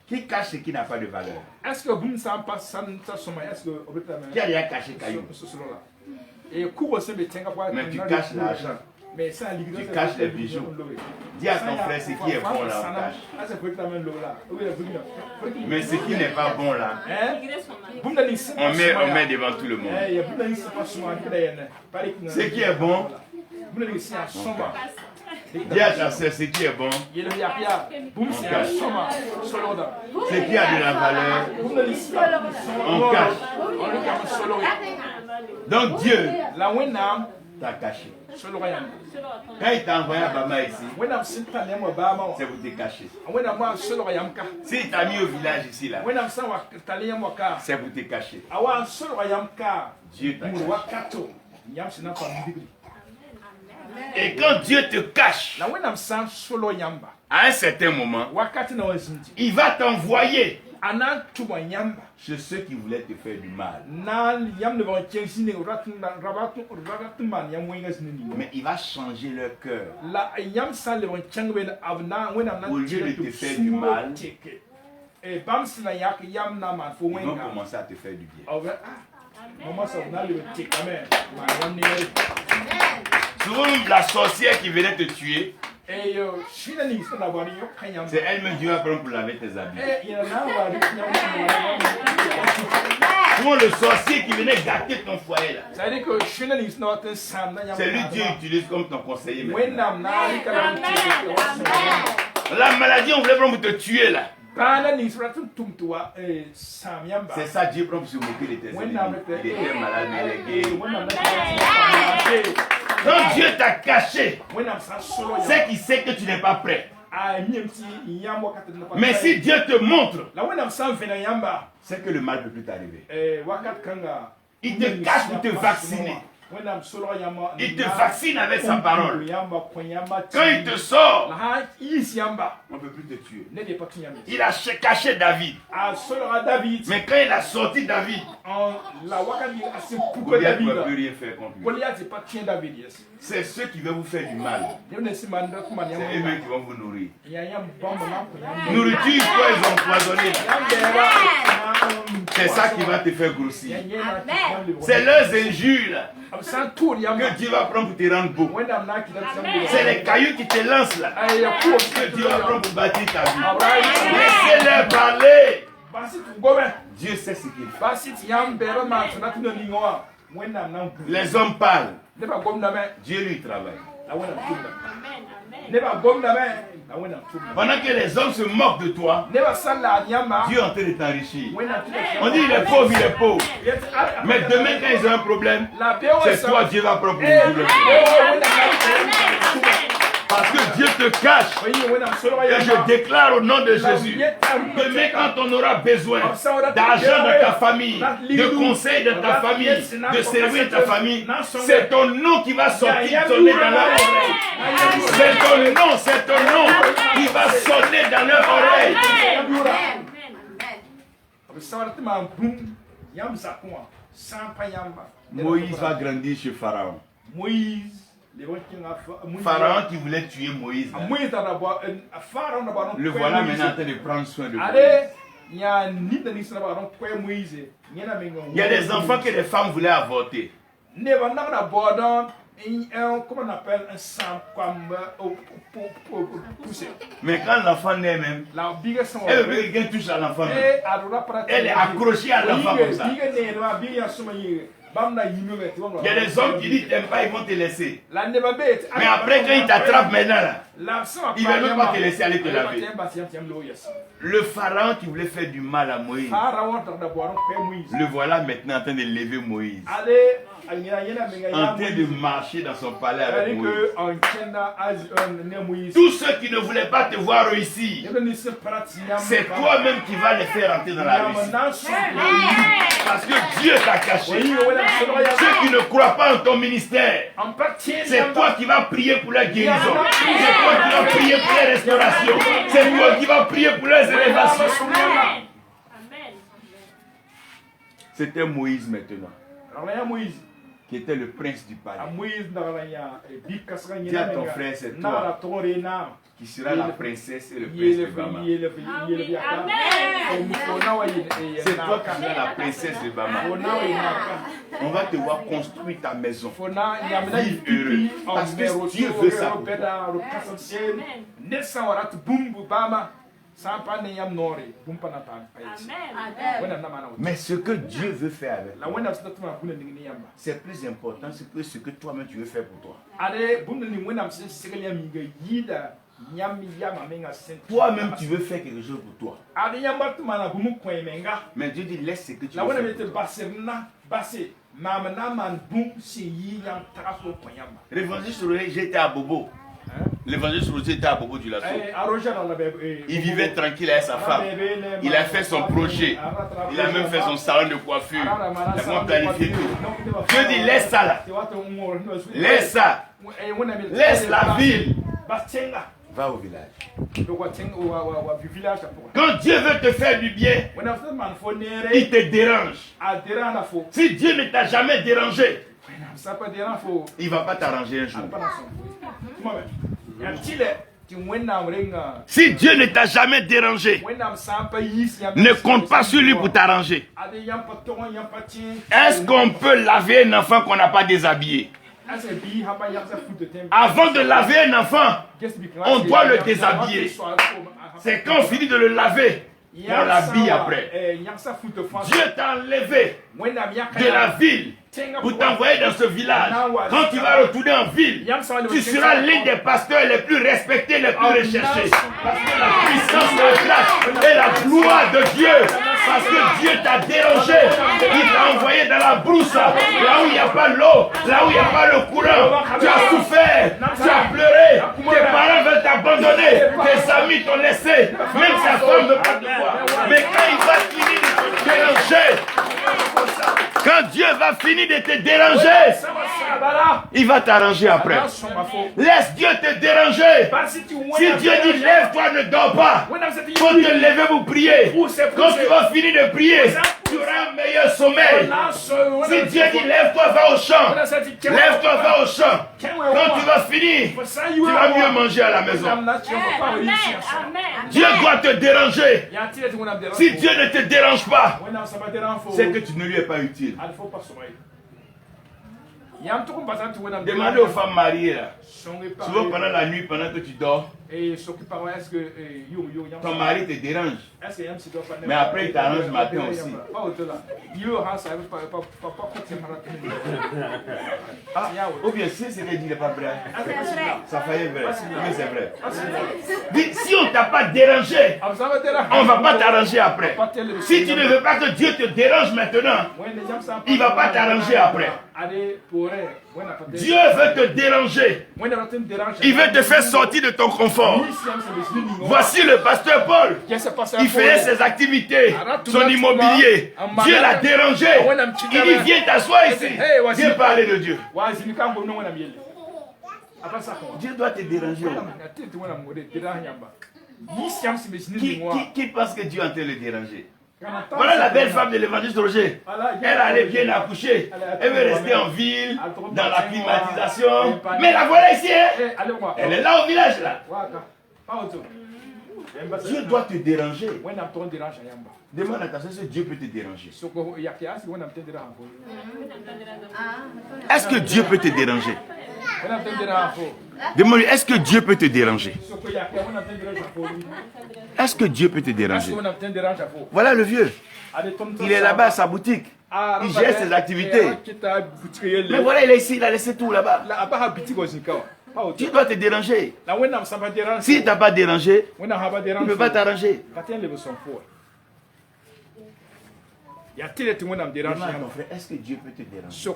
Qui cache ce qui n'a pas de valeur? Qui a déjà caché Caillou? Mais tu caches l'argent. Tu caches les bijoux. Dis à ton frère ce qui est bon là, on cache. Mais ce qui n'est pas bon là, on met devant tout le monde. Ce qui est bon, on cache. Dis à ta soeur ce qui est bon, on cache. Ce qui a de la valeur, on cache. Donc Dieu t'a caché. Quand il t'a envoyé à Bama ici, c'est pour te cacher. S'il t'a mis au village ici là, c'est pour te cacher. Dieu t'a caché. Et quand Dieu te cache, à un certain moment, il va t'envoyer Anan tuma yamba. chez ceux qui voulaient te faire du mal. Nan yam ne va chensi ne ratun man yam wenga sinini. Mais il va changer leur cœur. La yam sal le van changben avna when am Au lieu de te faire du mal, et bam sina yak yam na man fo ils vont wenga. commencer à te faire du bien. Maman ça na le tek amen. Ma yam ne. Souvent, la sorcière qui venait te tuer, Et shina ni sana bari yo kanyam. c'est elle-même Dieu va prendre pour laver tes habits. Et ya na bari Souvent, le sorcier qui venait gâter ton foyer là, ça dit que shina ni sana watan sam na yam. c'est lui Dieu utilise comme ton conseiller When maintenant. am na ri kana La maladie, on voulait prendre pour te tuer là. C'est ça, Dieu prend pour se moquer de tes ennemis. Il était malade, mais il est guéri. Donc Dieu t'a caché. C'est qu'il sait que tu n'es pas prêt. Mais si Dieu te montre, c'est que le mal ne peut plus t'arriver. Il te cache pour te vacciner. Il te vaccine avec sa parole. Quand il te sort, on ne peut plus te tuer. Il a caché David. Mais quand il a sorti David, Goliath ne peut plus rien faire contre lui. C'est ceux qui veulent vous faire du mal. C'est eux-mêmes qui vont vous nourrir. Nourriture, quoi, ils ont empoisonné. C'est ça qui va te faire grossir. C'est leurs injures là, que Dieu va prendre pour te rendre beau. C'est les cailloux qui te lancent là, que Dieu va prendre pour bâtir ta vie. Laissez-les parler. Dieu sait ce qu'il fait. Les hommes parlent. Dieu lui travaille. Pendant que les hommes se moquent de toi, Dieu est en train de t'enrichir. On dit il est pauvre, il est pauvre. Mais demain quand ils ont un problème, c'est toi Dieu va prendre pour le parce que Dieu te cache. Et je déclare au nom de Jésus, demain quand on aura besoin d'argent dans ta famille, de conseils dans ta famille, de servir ta famille, c'est ton nom qui va sortir sonner dans leur oreille. C'est ton nom qui va sonner dans leur oreille. Moïse va grandir chez Pharaon. Pharaon qui voulait tuer Moïse. Le voilà maintenant en train de prendre soin de Moïse. Il y a des enfants que les femmes voulaient avorter. Comment on appelle un sang comme mais quand l'enfant naît même, elle veut que quelqu'un touche à l'enfant. Elle est accrochée à l'enfant comme ça. Il y a des hommes qui disent t'aimes pas, ils vont te laisser. Mais après quand ils t'attrapent maintenant là, ils ne veulent même pas te laisser aller te laver. Le pharaon qui voulait faire du mal à Moïse, le voilà maintenant en train de lever Moïse, en train de marcher dans son palais avec Moïse. Tous ceux qui ne voulaient pas te voir réussir, c'est toi-même qui vas les faire entrer dans la réussite. Parce que Dieu t'a caché. Ceux qui ne croient pas en ton ministère, c'est toi qui vas prier pour leur guérison. C'est toi qui vas prier pour leur restauration. C'est toi qui vas prier pour leurs élévations. C'était Moïse maintenant, qui était le prince du palais. Dis à ton frère, c'est toi qui sera la princesse et le prince de Bama. C'est toi qui seras la princesse de Bama. On va te voir construire ta maison. Vive heureux. Parce que Dieu veut ça pour toi. Mais ce que Dieu veut faire avec toi, c'est plus important que ce que toi-même tu veux faire pour toi. Toi-même tu veux faire quelque chose pour toi. Mais Dieu dit laisse ce que tu veux faire. L'évangile, j'étais à Bobo. L'évangile était à Bobo du Lasso. Il vivait tranquille avec sa femme. Il a fait son projet. Il a même fait son salon de coiffure. Il a planifié tout. Dieu dit laisse ça là. Laisse ça. Laisse la ville. Va au village. do ko ting wa village pour Quand Dieu veut te faire du bien, when after man fo nere il te dérange. a dera na fo Si Dieu ne t'a jamais dérangé, ça pas dera fo il ne va pas t'arranger un jour. pas na so mo me ya tile ti when na renga Si Dieu ne t'a jamais dérangé, when na sa pa yis ya ne compte pas sur lui pour t'arranger. ade yam pa to yam pa ti Est-ce qu'on peut laver un enfant qu'on n'a pas déshabillé? Avant de laver un enfant, on doit le déshabiller. C'est quand on finit de le laver qu'on l'habille après. Dieu t'a enlevé de la ville pour t'envoyer dans ce village. Quand tu vas retourner en ville, tu seras l'un des pasteurs les plus respectés, les plus recherchés. Parce que la puissance, la grâce et la gloire de Dieu, parce que Dieu t'a dérangé, il t'a envoyé dans la brousse, là où il n'y a pas l'eau, là où il n'y a pas le courant. Tu as souffert, tu as pleuré, tes parents veulent t'abandonner, tes amis t'ont laissé, même sa femme ne veut pas te voir. Mais quand il va finir de te déranger, quand Dieu va finir de te déranger, il va t'arranger après. Laisse Dieu te déranger. Si Dieu dit lève-toi, ne dors pas. Faut te lever pour prier. Quand tu vas finir de prier, tu auras un meilleur sommeil. Si Dieu dit lève-toi, va au champ. Lève-toi, va au champ. Quand tu vas finir, tu vas mieux manger à la maison. Dieu doit te déranger. Si Dieu ne te dérange pas, c'est que tu ne lui es pas utile. Demandez aux femmes mariées là. Souvent pendant la nuit, pendant que tu dors, ton mari te dérange. Mais après il t'arrange le matin aussi. Ou bien si c'est qu'il n'est pas vrai. Ça faillit vrai. Mais c'est vrai. Si on ne t'a pas dérangé, on ne va pas t'arranger après. Si tu ne veux pas que Dieu te dérange maintenant, il ne va pas t'arranger après. Dieu veut te déranger. Il veut te faire sortir de ton confort. Voici le pasteur Paul. Il faisait ses activités, son immobilier. Dieu l'a dérangé. Il dit viens t'asseoir ici. Viens parler de Dieu. Dieu doit te déranger. Qui pense que Dieu est en train de le déranger? Voilà la belle femme de l'évangéliste Roger. Elle allait bien accoucher. Elle veut rester en ville, dans la climatisation. Mais la voilà ici. Elle est là au village là. Dieu doit te déranger. Demande attention si Dieu peut te déranger. Est-ce que Dieu peut te déranger? Demande-lui, est-ce que Dieu peut te déranger? Est-ce que Dieu peut te déranger? Voilà le vieux. Il est là-bas à sa boutique. Il gère ses activités. Mais voilà, il est ici, il a laissé tout là-bas. Tu dois te déranger. S'il ne t'a pas dérangé, il ne peut pas t'arranger. Est-ce que Dieu peut te déranger?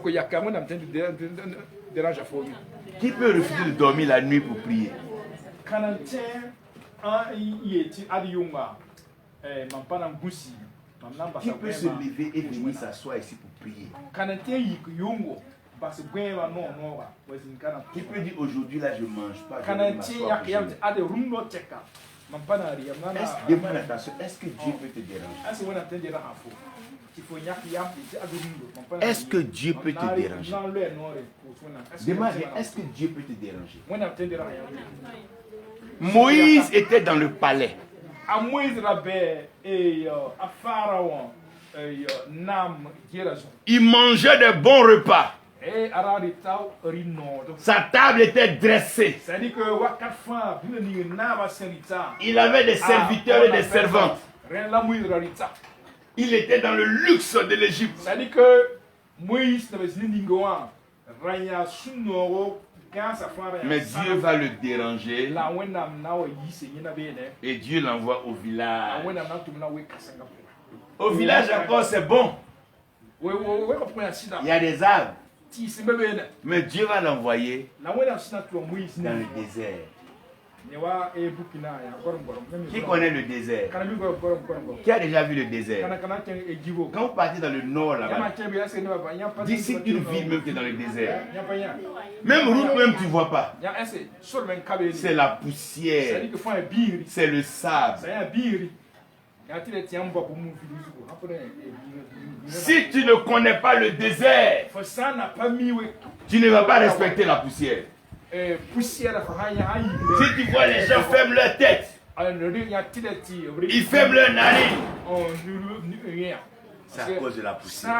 Qui peut refuser de dormir la nuit pour prier? Qui peut se lever et venir s'asseoir ici pour prier? Qui peut dire aujourd'hui là je ne mange pas, je vais m'asseoir pour demande attention, est-ce que Dieu peut te déranger? Est-ce que Dieu peut te déranger? Demande, est-ce que Dieu peut te déranger? Moïse était dans le palais. Il mangeait de bons repas. Sa table était dressée. Il avait des serviteurs et des servantes. Il était dans le luxe de l'Égypte. Mais Dieu va le déranger. Et Dieu l'envoie au village. Au village encore c'est bon. Il y a des arbres. Mais Dieu va l'envoyer dans le désert. Qui connaît le désert? Qui a déjà vu le désert? Quand vous partez dans le nord là-bas, d'ici une ville même qui est dans le désert, même route même tu ne vois pas. C'est la poussière, c'est le sable. Si tu ne connais pas le désert, tu ne vas pas respecter la poussière. Si tu vois les gens ferment leur tête, ils ferment leur narine, c'est à cause de la poussière.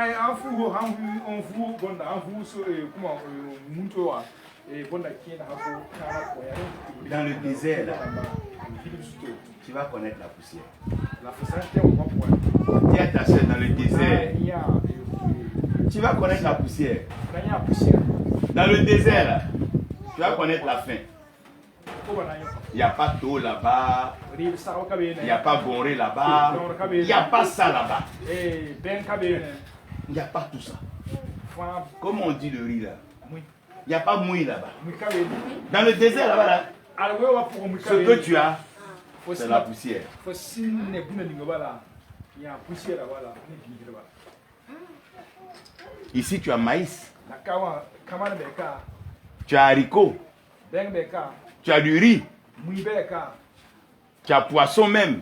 Dans le désert, là, tu vas connaître la poussière. Dis à ta soeur, dans le désert, tu vas connaître la poussière. Dans le désert, là, tu vas connaître la faim. Il n'y a pas d'eau là-bas. Il n'y a pas Gorée là-bas. Il n'y a pas ça là-bas. Il n'y a pas tout ça. Comment on dit le riz là? Il n'y a pas mouille là-bas. Dans le désert là-bas, là, ce que tu as, c'est la poussière. Ici, tu as maïs. Tu as haricots. Tu as du riz. Tu as poisson même.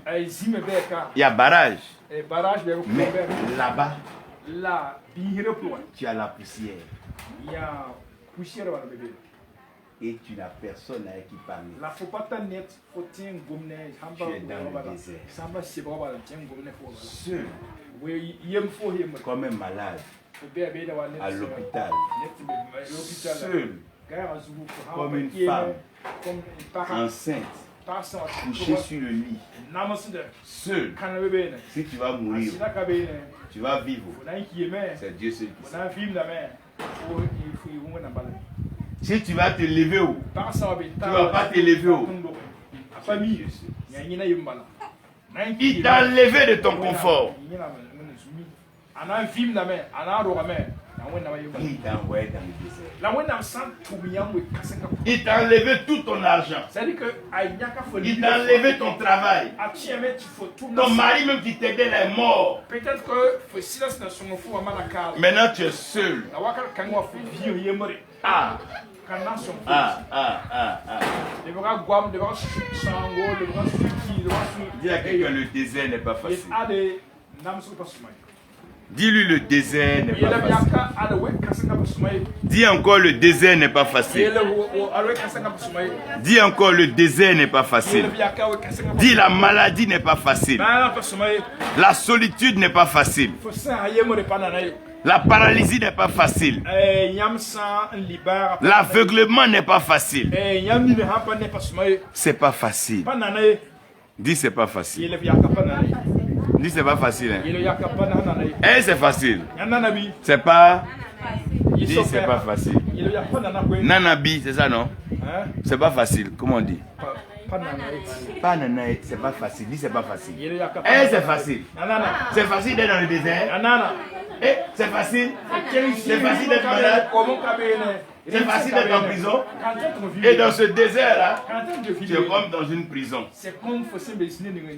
Il y a barrage. Mais là-bas, tu as la poussière. Et tu n'as personne avec qui parler. Tu es dans le désert. Seul. Comme un malade. À l'hôpital. Seul. Comme une femme enceinte. Couché sur le lit. Seul. Si tu vas mourir, tu vas vivre. C'est Dieu seul qui sait. Si tu vas te lever haut, tu ne vas pas te lever haut. Il t'a enlevé de ton confort. Il t'a envoyé dans le désert. Il t'a enlevé tout ton argent. Il t'a enlevé ton travail. Ton mari même qui t'aidait est mort. Maintenant tu es seul. Ah. Dis à quelqu'un, le désert n'est pas facile. Dis-lui, le désert n'est pas facile. Dis encore, le désert n'est pas facile. Dis encore, le désert n'est pas facile. Dis, la maladie n'est pas facile. La solitude n'est pas facile. La paralysie n'est pas facile. L'aveuglement n'est pas facile. C'est pas facile. Dis, c'est pas facile. Dis, c'est pas facile. Hein? Eh, c'est facile. C'est pas. Dis, c'est pas facile. Nanabi, c'est ça, non? C'est pas facile. Comment on dit? Pas nanaï, c'est pas facile. Dis, c'est pas facile. Eh, c'est facile. C'est facile d'être dans le désert. Eh, c'est facile. C'est facile d'être malade. C'est facile d'être en prison. Et dans ce désert-là, tu es comme dans une prison.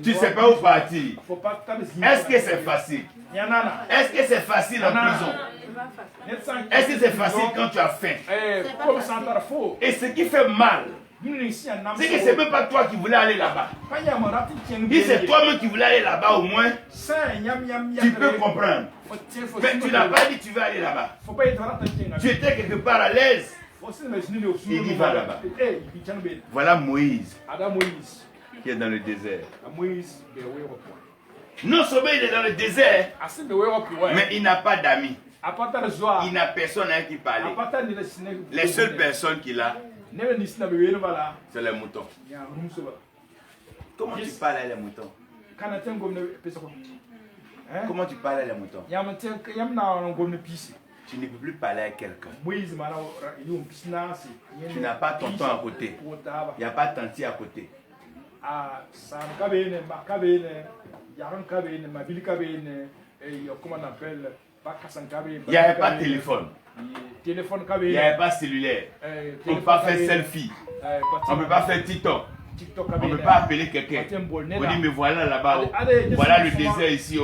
Tu ne sais pas où partir. Est-ce que c'est facile? Est-ce que c'est facile en prison? Est-ce que c'est facile quand tu as faim? Et ce qui fait mal, c'est que ce n'est même pas toi qui voulais aller là-bas. Si c'est toi-même qui voulais aller là-bas, au moins, tu peux comprendre. Mais tu n'as pas dit que tu veux aller là-bas. Tu étais quelque part à l'aise. Il dit va là-bas. Voilà Moïse qui est dans le désert. Non seulement il est dans le désert, mais il n'a pas d'amis. Il n'a personne avec qui parler. Les seules personnes qu'il a, c'est les moutons. Comment tu parles à les moutons? Comment tu parles à les moutons? Tu ne peux plus parler à quelqu'un. Tu n'as pas tonton à côté. Il n'y a pas tanti à côté. Il n'y avait pas de téléphone. Il n'y avait pas de cellulaire. On ne peut pas faire selfie. On ne peut pas faire TikTok. On ne peut pas appeler quelqu'un. On dit, mais voilà là-bas, voilà le désert ici.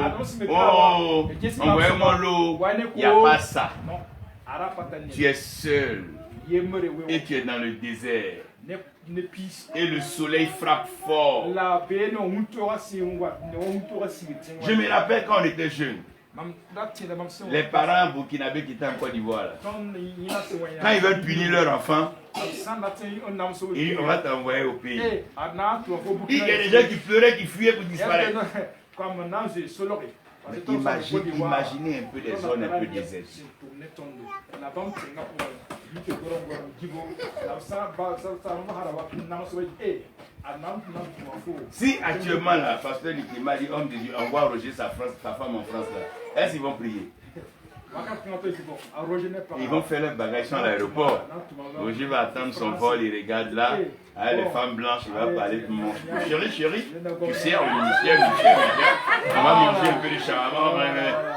Oh, envoyez-moi l'eau. Il n'y a pas ça. Tu es seul et tu es dans le désert. Et le soleil frappe fort. Je me rappelle quand on était jeunes. Les parents burkinabés qui étaient en Côte d'Ivoire, quand ils veulent punir leur enfant, ils disent on va t'envoyer au pays. Il y a des gens qui pleuraient, qui fuyaient pour disparaître. Imaginez un peu des zones un peu désertes. Si actuellement là, pasteur Nikima dit homme de Dieu, envoie Roger sa femme en France là, est-ce qu'ils vont prier? Ils vont faire leur bagage à l'aéroport. Roger va attendre son vol, il regarde là. Les femmes blanches, il va parler pour mon chéri, tu sais, au ministère, on va manger un peu de shawarma.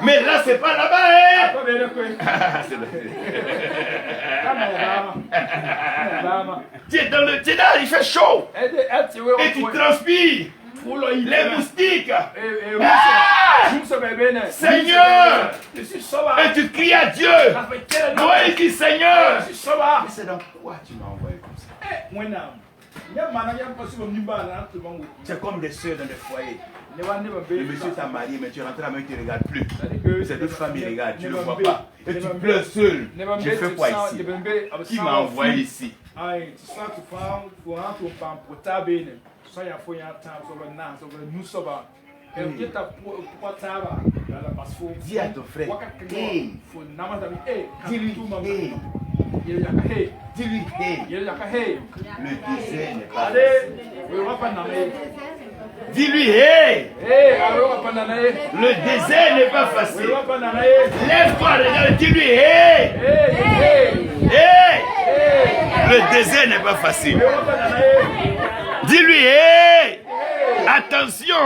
Mais là, c'est pas là-bas, hein? Tu es dans, il fait chaud. Et tu transpires. Les moustiques. Seigneur, et tu cries à Dieu. Moïse dit Seigneur. Mais c'est dans quoi tu m'as envoyé comme ça? C'est comme des soeurs dans des foyers. Le monsieur t'a marié, mais tu es rentré à la main, tu ne regardes plus. Ces deux femmes, ils regardent, tu ne le vois pas. Et tu pleures seul. Tu fais quoi ici? Qui m'a envoyé ici? Dis à ton frère, hey. Dis-lui, hey. Dis-lui, hey. Le désert n'est pas facile. Dis-lui, hey. Le désert n'est pas facile. Lève-toi, regarde, dis-lui, hey. Hey. Le désert n'est pas facile. Dis-lui, hey. Attention.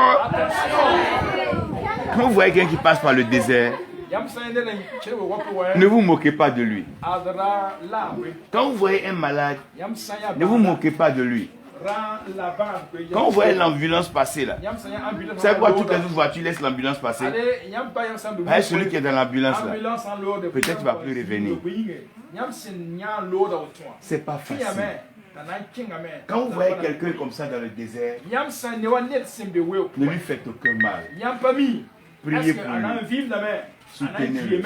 Quand vous voyez quelqu'un qui passe par le désert, ne vous moquez pas de lui. Quand vous voyez un malade, ne vous moquez pas de lui. Quand vous voyez l'ambulance passer là, vous savez quoi, toutes les autres voitures laissent l'ambulance passer. Celui qui est dans l'ambulance là, peut-être qu'il ne va plus revenir. C'est pas facile. Quand vous voyez quelqu'un comme ça dans le désert, ne lui faites aucun mal. Priez pour lui. Soutenez-le.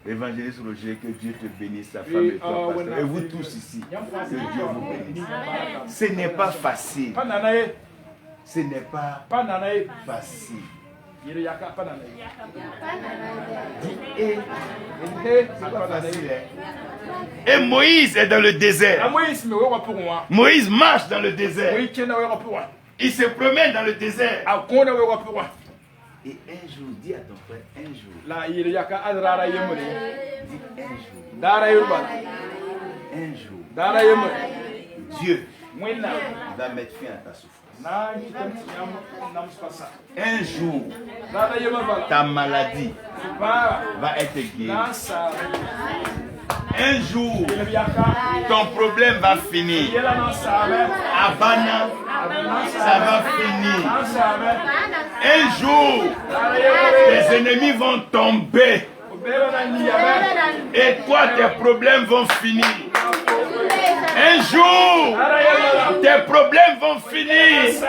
Évangéliste Roger, que Dieu te bénisse, ta femme et toi, pasteur. Et vous tous ici, que Dieu vous bénisse. Ce n'est pas facile. Ce n'est pas facile. Et Moïse est dans le désert. Moïse marche dans le désert. Il se promène dans le désert. Et un jour, dis à ton frère, un jour. Dis un jour. Dieu va mettre fin à ta souffrance. Un jour, ta maladie va être guérie. Un jour, ton problème va finir. Abana, ça va finir. Un jour, tes ennemis vont tomber. Et toi, tes problèmes vont finir. Un jour, tes problèmes vont finir.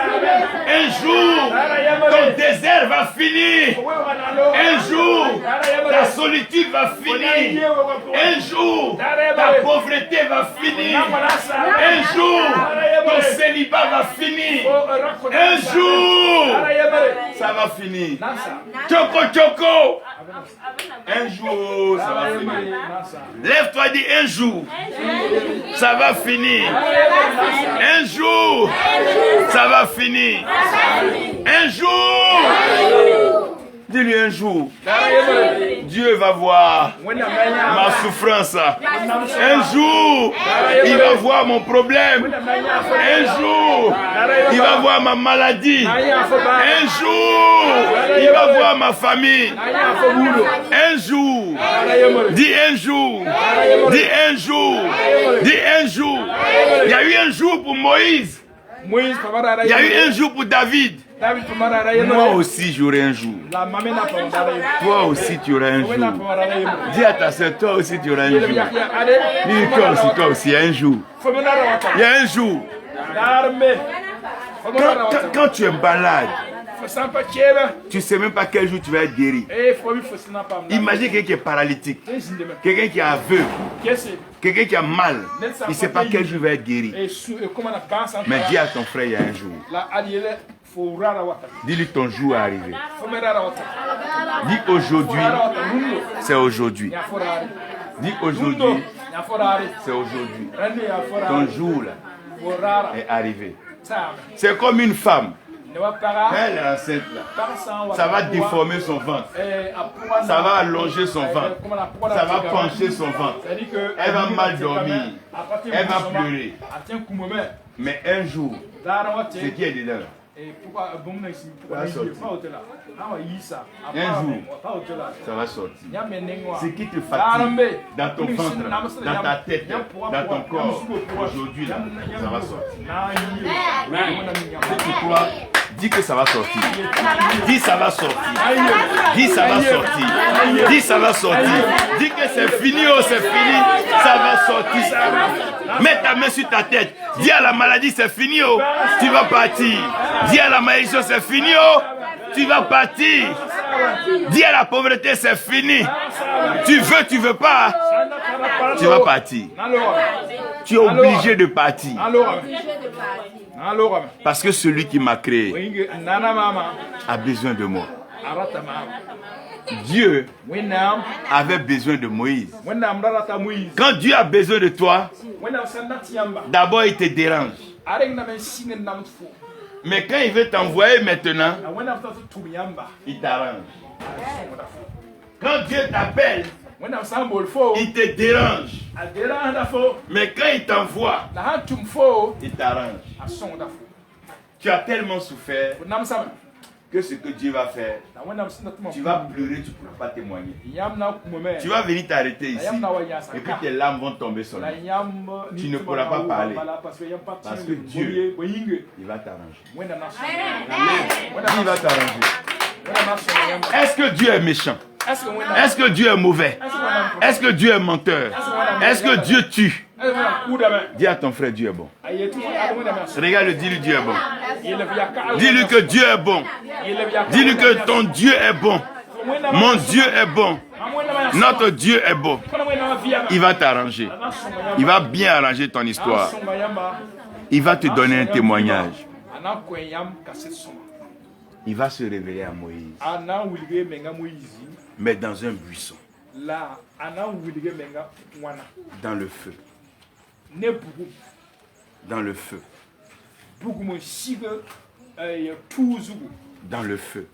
Un jour, ton désert va finir. Un jour, ta solitude va finir. Un jour, ta pauvreté va finir. Un jour, ton célibat va finir. Un jour, ça va finir. Choco, choco. Un jour, ça va finir. Lève-toi et dis un jour. Ça va finir. Un jour, ça va finir. Un jour. Dis-lui un jour, Dieu va voir ma souffrance. Un jour, il va voir mon problème. Un jour, il va voir ma maladie. Un jour, il va voir ma famille. Un jour, dis un jour, dis un jour, dis un jour. Il y a eu un jour pour Moïse. Il y a eu un jour pour David. Moi aussi j'aurai un jour. Toi aussi tu auras un jour. Dis à ta soeur, toi aussi tu auras un jour. Dis toi aussi, il y a un jour. Il y a un jour. Quand tu es malade, tu ne sais même pas quel jour tu vas être guéri. Imagine quelqu'un qui est paralytique, quelqu'un qui est aveugle, quelqu'un qui a mal. Il ne sait pas quel jour il va être guéri. Mais dis à ton frère, il y a un jour. Dis-lui ton jour est arrivé. Dis aujourd'hui, c'est aujourd'hui. Dis aujourd'hui, c'est aujourd'hui. Ton jour là est arrivé. C'est comme une femme. Elle est enceinte là. Ça va déformer son ventre. Ça va allonger son ventre. Ça va pencher son ventre. Elle va mal dormir. Elle va pleurer. Mais un jour, ce qui est dedans, va sortir. Un jour, ça va sortir. Ce qui te fatigue dans ton ventre, dans ta tête, dans ton corps, aujourd'hui, ça va sortir. Si tu crois, dis que ça va sortir. Dis ça va sortir. Dis ça va sortir. Dis ça va sortir. Dis que c'est fini, oh c'est fini. Ça va sortir. Mets ta main sur ta tête. Dis à la maladie c'est fini, oh. Tu vas partir. Dis à la malédiction c'est fini, oh. Tu vas partir. Dis à la pauvreté c'est fini. Tu veux pas. Tu vas partir. Tu es obligé de partir. Parce que celui qui m'a créé a besoin de moi. Dieu avait besoin de Moïse. Quand Dieu a besoin de toi, d'abord il te dérange. Mais quand il veut t'envoyer maintenant, il t'arrange. Quand Dieu t'appelle, il te dérange. Mais quand il t'envoie, il t'arrange. Tu as tellement souffert que ce que Dieu va faire, tu vas pleurer, tu ne pourras pas témoigner. Tu vas venir t'arrêter ici et puis tes larmes vont tomber sur lui. Tu ne pourras pas parler parce que Dieu, il va t'arranger. Il va t'arranger. Est-ce que Dieu est méchant? Est-ce que Dieu est mauvais? Est-ce que Dieu est menteur? Est-ce que Dieu tue? Dis à ton frère, Dieu est bon. Regarde, dis-lui, Dieu est bon. Dis-lui que Dieu est bon. Dis-lui que ton Dieu est bon. Mon Dieu est bon. Notre Dieu est bon. Il va t'arranger. Il va bien arranger ton histoire. Il va te donner un témoignage. Il va se révéler à Moïse. Mais dans un buisson. Dans le feu. Dans le feu. Dans le feu.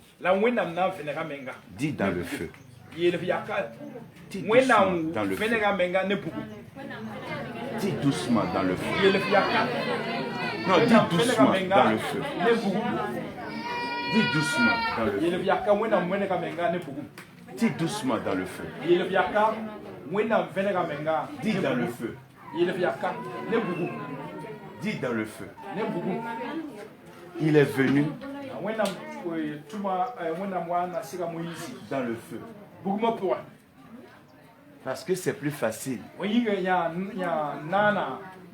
Dis dans le feu. Dis doucement dans le feu. Dis doucement dans le feu. Non, dis doucement dans le feu. Dis doucement dans le feu. Dis doucement dans le feu. Dis dans le feu. Dis dans le feu. Il est venu dans le feu. Parce que c'est plus facile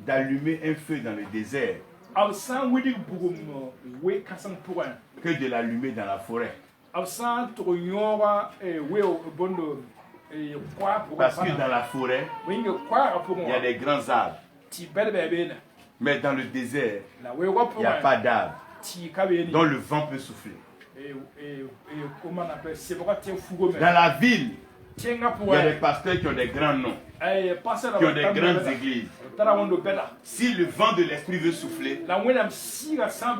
d'allumer un feu dans le désert que de l'allumer dans la forêt. Parce que dans la forêt, il y a des grands arbres. Mais dans le désert, il n'y a pas d'arbres. Donc le vent peut souffler. Dans la ville, il y a des pasteurs qui ont des grands noms, qui ont des grandes églises. Si le vent de l'esprit veut souffler,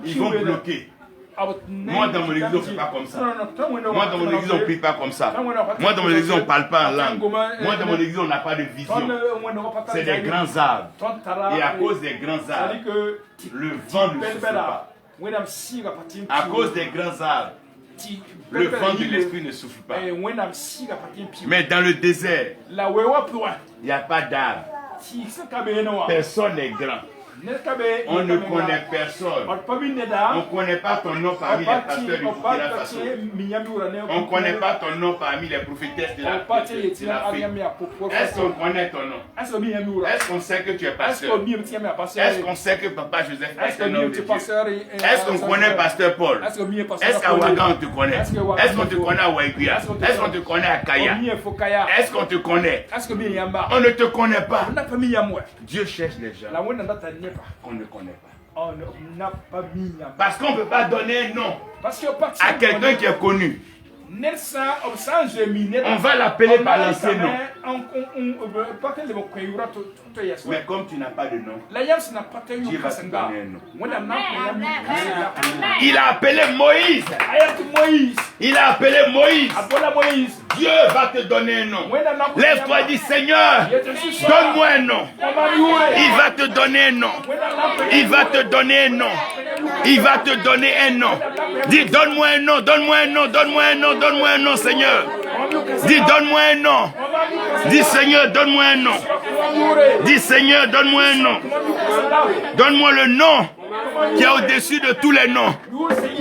ils vont bloquer. Moi, dans mon église, on ne fait pas comme ça. Moi, dans mon église, on ne prie pas comme ça. Moi, dans mon église, on ne parle pas en langue. Moi, dans mon église, on n'a pas de vision. C'est des grands arbres. Et à cause des grands arbres, le vent ne souffle pas. À cause des grands arbres, le vent de l'esprit ne souffle pas. Mais dans le désert, il n'y a pas d'arbre. Personne n'est grand. On ne connaît personne. On ne connaît pas ton nom parmi les pasteurs du Burkina Faso. On ne connaît pas ton nom parmi les prophétesses de l'Afrique. Est-ce qu'on connaît ton nom? Est-ce qu'on sait que tu es pasteur? Est-ce qu'on sait que Papa Joseph est un homme de Dieu? Est-ce qu'on connaît Pasteur Paul? Est-ce qu'à Ouaga on te connaît? Est-ce qu'on te connaît à Waiguia? Est-ce qu'on te connaît à Kaya? Est-ce qu'on te connaît? On ne te connaît pas. Dieu cherche les gens qu'on ne connaît pas. Parce qu'on ne peut pas donner un nom à quelqu'un qui est connu. On va l'appeler par l'ancien nom. Mais comme tu n'as pas de nom, Dieu va te donner un nom. Il a appelé Moïse. Il a appelé Moïse. Dieu va te donner un nom. Lève-toi et dis Seigneur, donne-moi un nom. Il va te donner un nom. Il va te donner un nom. Il va te donner un nom. Dis donne-moi un nom, donne-moi un nom, donne-moi un nom, donne-moi un nom, Seigneur. Dis donne-moi un nom. Dis Seigneur, donne-moi un nom. Dis Seigneur, donne-moi un nom. Donne-moi le nom qui est au-dessus de tous les noms.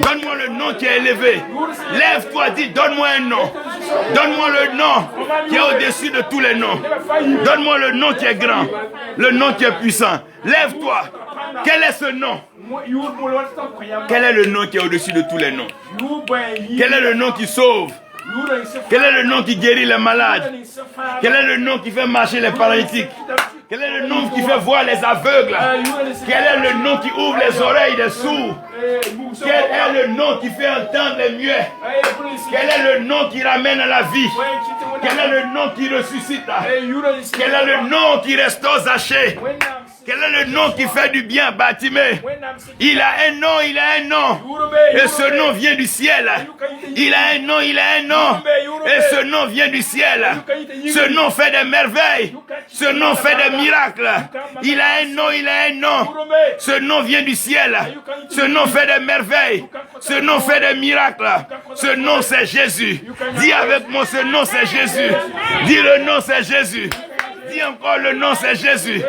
Donne-moi le nom qui est élevé. Lève-toi, dis donne-moi un nom. Donne-moi le nom qui est au-dessus de tous les noms. Donne-moi le nom qui est grand. Le nom qui est puissant. Lève-toi. Quel est ce nom? Quel est le nom qui est au-dessus de tous les noms? Quel est le nom qui sauve? Quel est le nom qui guérit les malades? Quel est le nom qui fait marcher les paralytiques? Quel est le nom qui fait voir les aveugles? Quel est le nom qui ouvre les oreilles des sourds? Quel est le nom qui fait entendre les muets? Quel est le nom qui ramène à la vie? Quel est le nom qui ressuscite? Quel est le nom qui restaure Zaché? Quel est le nom qui fait du bien, Batimé? Il a un nom, il a un nom. Et ce nom vient du ciel. Il a un nom, il a un nom. Et ce nom vient du ciel. Ce nom fait des merveilles. Ce nom fait des miracles. Il a un nom, il a un nom. Ce nom vient du ciel. Ce nom fait des merveilles. Ce nom fait des miracles. Ce nom c'est Jésus. Dis avec moi, ce nom c'est Jésus. Dis le nom c'est Jésus. Dis encore le nom c'est Jésus.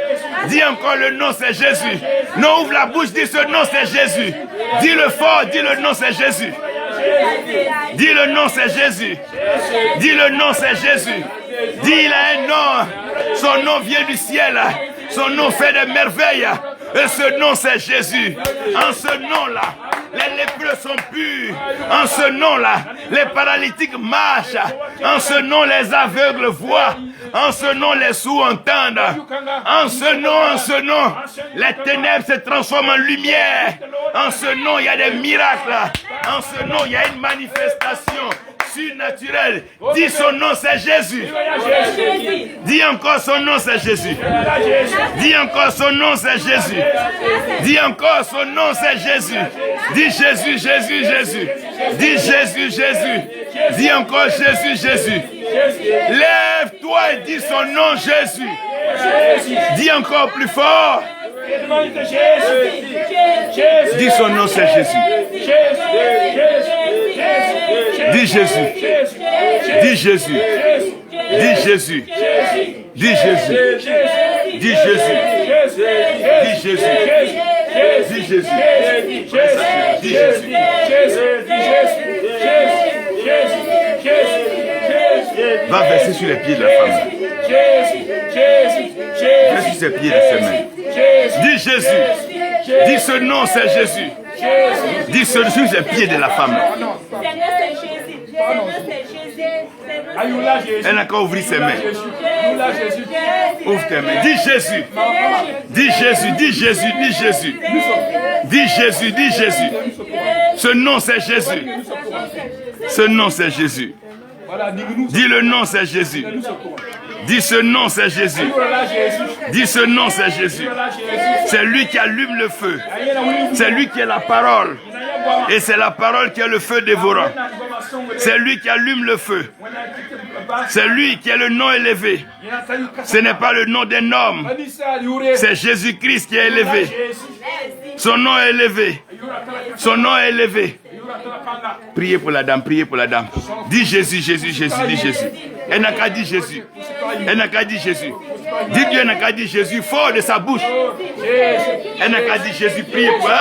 Dis encore le nom c'est Jésus. Non, ouvre la bouche, dis ce nom c'est Jésus. Dis le fort, dis le nom c'est Jésus. Dis le nom c'est Jésus. Dis le nom c'est Jésus. Dis il a un nom. Son nom vient du ciel. Son nom fait des merveilles. Et ce nom c'est Jésus. En ce nom-là, les lépreux sont purs. En ce nom-là, les paralytiques marchent. En ce nom, les aveugles voient. En ce nom, les sourds entendent. En ce nom, les ténèbres se transforment en lumière. En ce nom, il y a des miracles. En ce nom, il y a une manifestation surnaturelle. Dis son nom, c'est Jésus. Dis encore son nom, c'est Jésus. Dis encore son nom, c'est Jésus. Dis encore son nom, c'est Jésus. Dis Jésus, Jésus, Jésus. Dis Jésus, Jésus. Dis encore Jésus, Jésus. Lève-toi et dis son nom, Jésus. Dis encore plus fort. Dis son nom, c'est Jésus. Dis Jésus. Dis Jésus. Dis Jésus. Dis Jésus. Dis Jésus. Dis Jésus. Dis Jésus. Dis Jésus. Va verser sur les pieds de la femme. Verse sur ses pieds et ses mains. Dis Jésus. Dis ce nom, c'est Jésus. Dis sur les pieds de la femme. Elle n'a qu'à ouvrir ses mains. Ouvre tes mains. Dis Jésus. Dis Jésus. Dis Jésus. Dis Jésus. Dis Jésus. Dis Jésus. Ce nom, c'est Jésus. Ce nom, c'est Jésus. Dis le nom, c'est Jésus. Dis ce nom, c'est Jésus. Dis ce nom, c'est Jésus. C'est lui qui allume le feu. C'est lui qui est la parole. Et c'est la parole qui est le feu dévorant. C'est lui qui allume le feu. C'est lui qui est le nom élevé. Ce n'est pas le nom d'un homme. C'est Jésus-Christ qui est élevé. Son nom est élevé. Son nom est élevé. Priez pour la dame, priez pour la dame. Dis Jésus, Jésus, Jésus, dis Jésus. Elle n'a qu'à dire Jésus. Elle n'a qu'à dire Jésus. Dis Dieu n'a qu'à dire Jésus fort de sa bouche. Elle n'a qu'à dire Jésus, priez pour. Hey!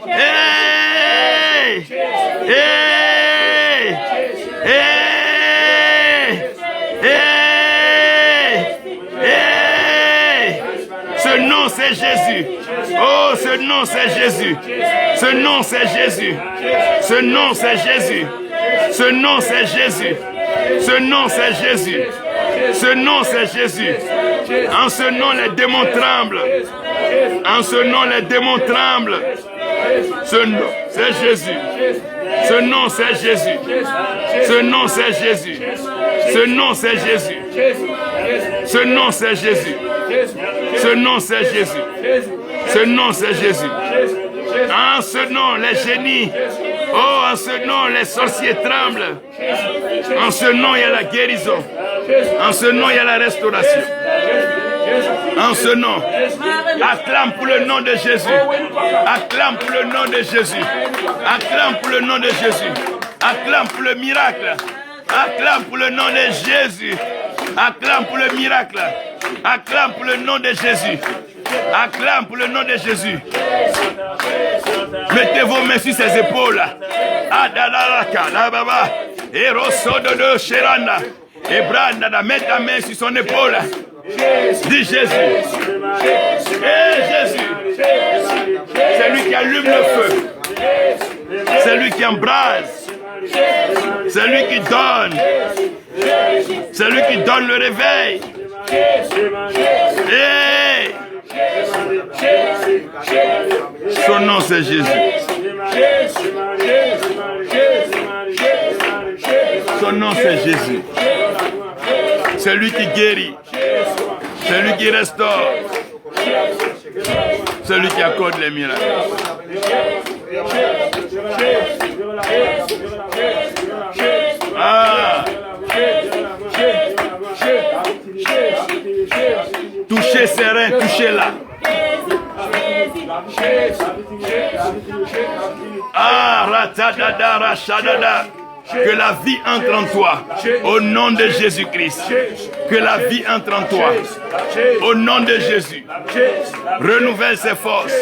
Hey! Hey! Hey! Hey! Ce nom c'est Jésus. Oh, ce nom c'est Jésus. Ce nom c'est Jésus. Ce nom c'est Jésus. Ce nom c'est Jésus. Ce nom c'est Jésus. Ce nom c'est Jésus. En ce nom les démons tremblent. En ce nom les démons tremblent. Ce nom c'est Jésus. Ce nom c'est Jésus. Ce nom c'est Jésus. Ce nom c'est Jésus. Ce nom c'est Jésus. Ce nom c'est Jésus. Ce nom c'est Jésus. En ce nom les génies. Oh, en ce nom les sorciers tremblent. En ce nom il y a la guérison. En ce nom il y a la restauration. En ce nom, acclame pour le nom de Jésus. Acclame pour le nom de Jésus. Acclame pour le nom de Jésus. Acclame pour le miracle. Acclame pour le nom de Jésus. Acclame pour le miracle. Acclame pour le nom de Jésus. Acclame pour le nom de Jésus. Mettez vos mains sur ses épaules. Adalaraka, la baba. Erosododo Sheranda. Ebranda, mets ta main sur son épaule. Dis Jésus. Et Jésus. C'est lui qui allume le feu. C'est lui qui embrase. C'est lui qui donne. C'est lui qui donne le réveil. Et son nom c'est Jésus. Son nom c'est Jésus. C'est lui qui guérit. C'est lui qui restaure. C'est lui qui accorde les miracles. Ah. Touchez ses reins, touchez-la. Ah, ratadada, rachadada. Que la vie entre en toi, au nom de Jésus-Christ. Que la vie entre en toi, au nom de Jésus. Renouvelle ses forces.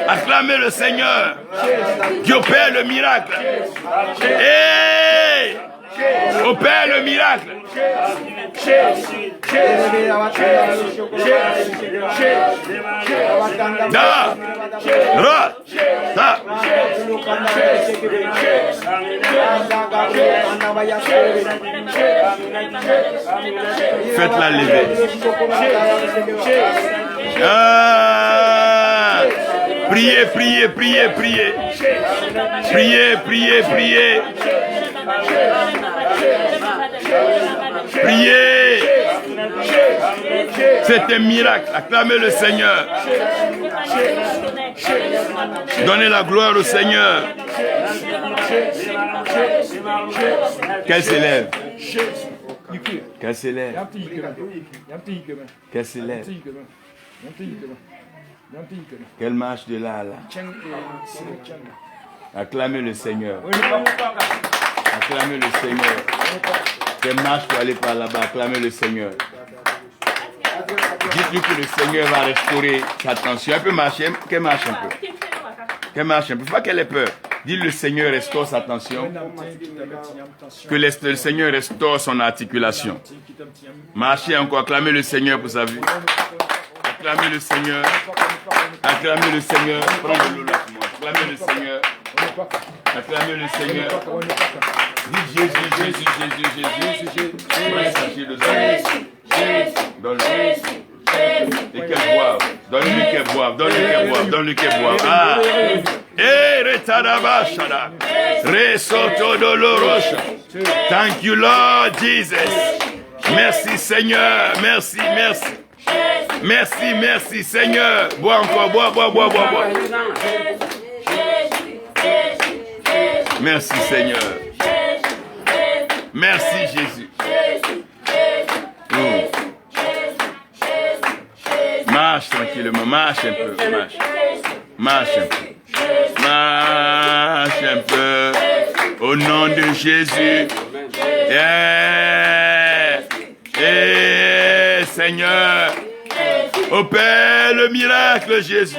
Acclamez le Seigneur qui opère le miracle. Hey! Opère le miracle. Da, ra, ta. Faites-la lever. Ah. Priez, priez, priez, priez. Priez, priez, priez. Priez. C'est un miracle. Acclamez le Seigneur. Donnez la gloire au Seigneur. Qu'elle s'élève. Qu'elle s'élève. Qu'elle s'élève. Qu'elle marche de là à là. Acclamez le Seigneur. Acclamez le Seigneur. Qu'elle marche pour aller par là-bas. Acclamez le Seigneur. Dites-lui que le Seigneur va restaurer sa tension. Elle peut marcher. Qu'elle marche un peu. Qu'elle marche un peu. Il ne faut pas qu'elle ait peur. Dis le Seigneur restaure sa tension. Que le Seigneur restaure son articulation. Marchez encore. Acclamez le Seigneur pour sa vie. Acclamez le Seigneur. Acclamez le Seigneur. Prends de l'eau là pour moi. Acclamez le Seigneur. Acclamez le Seigneur. Dis Jésus, Jésus, Jésus, Jésus. Prenez un sachet de sang. Donne-le. Et qu'elle boive. Donne-lui qu'elle boive. Donne-lui qu'elle boive. Donne-lui qu'elle boive. Ah. Retarabashara. Resoto dolorosha. Thank you, Lord Jesus. Merci, Seigneur. Merci, merci. Merci, merci, Seigneur. Bois encore, bois. Merci, Seigneur. Merci, Jésus. Marche tranquillement, marche un peu, marche un peu, au nom de Jésus. Seigneur, opère le miracle, Jésus.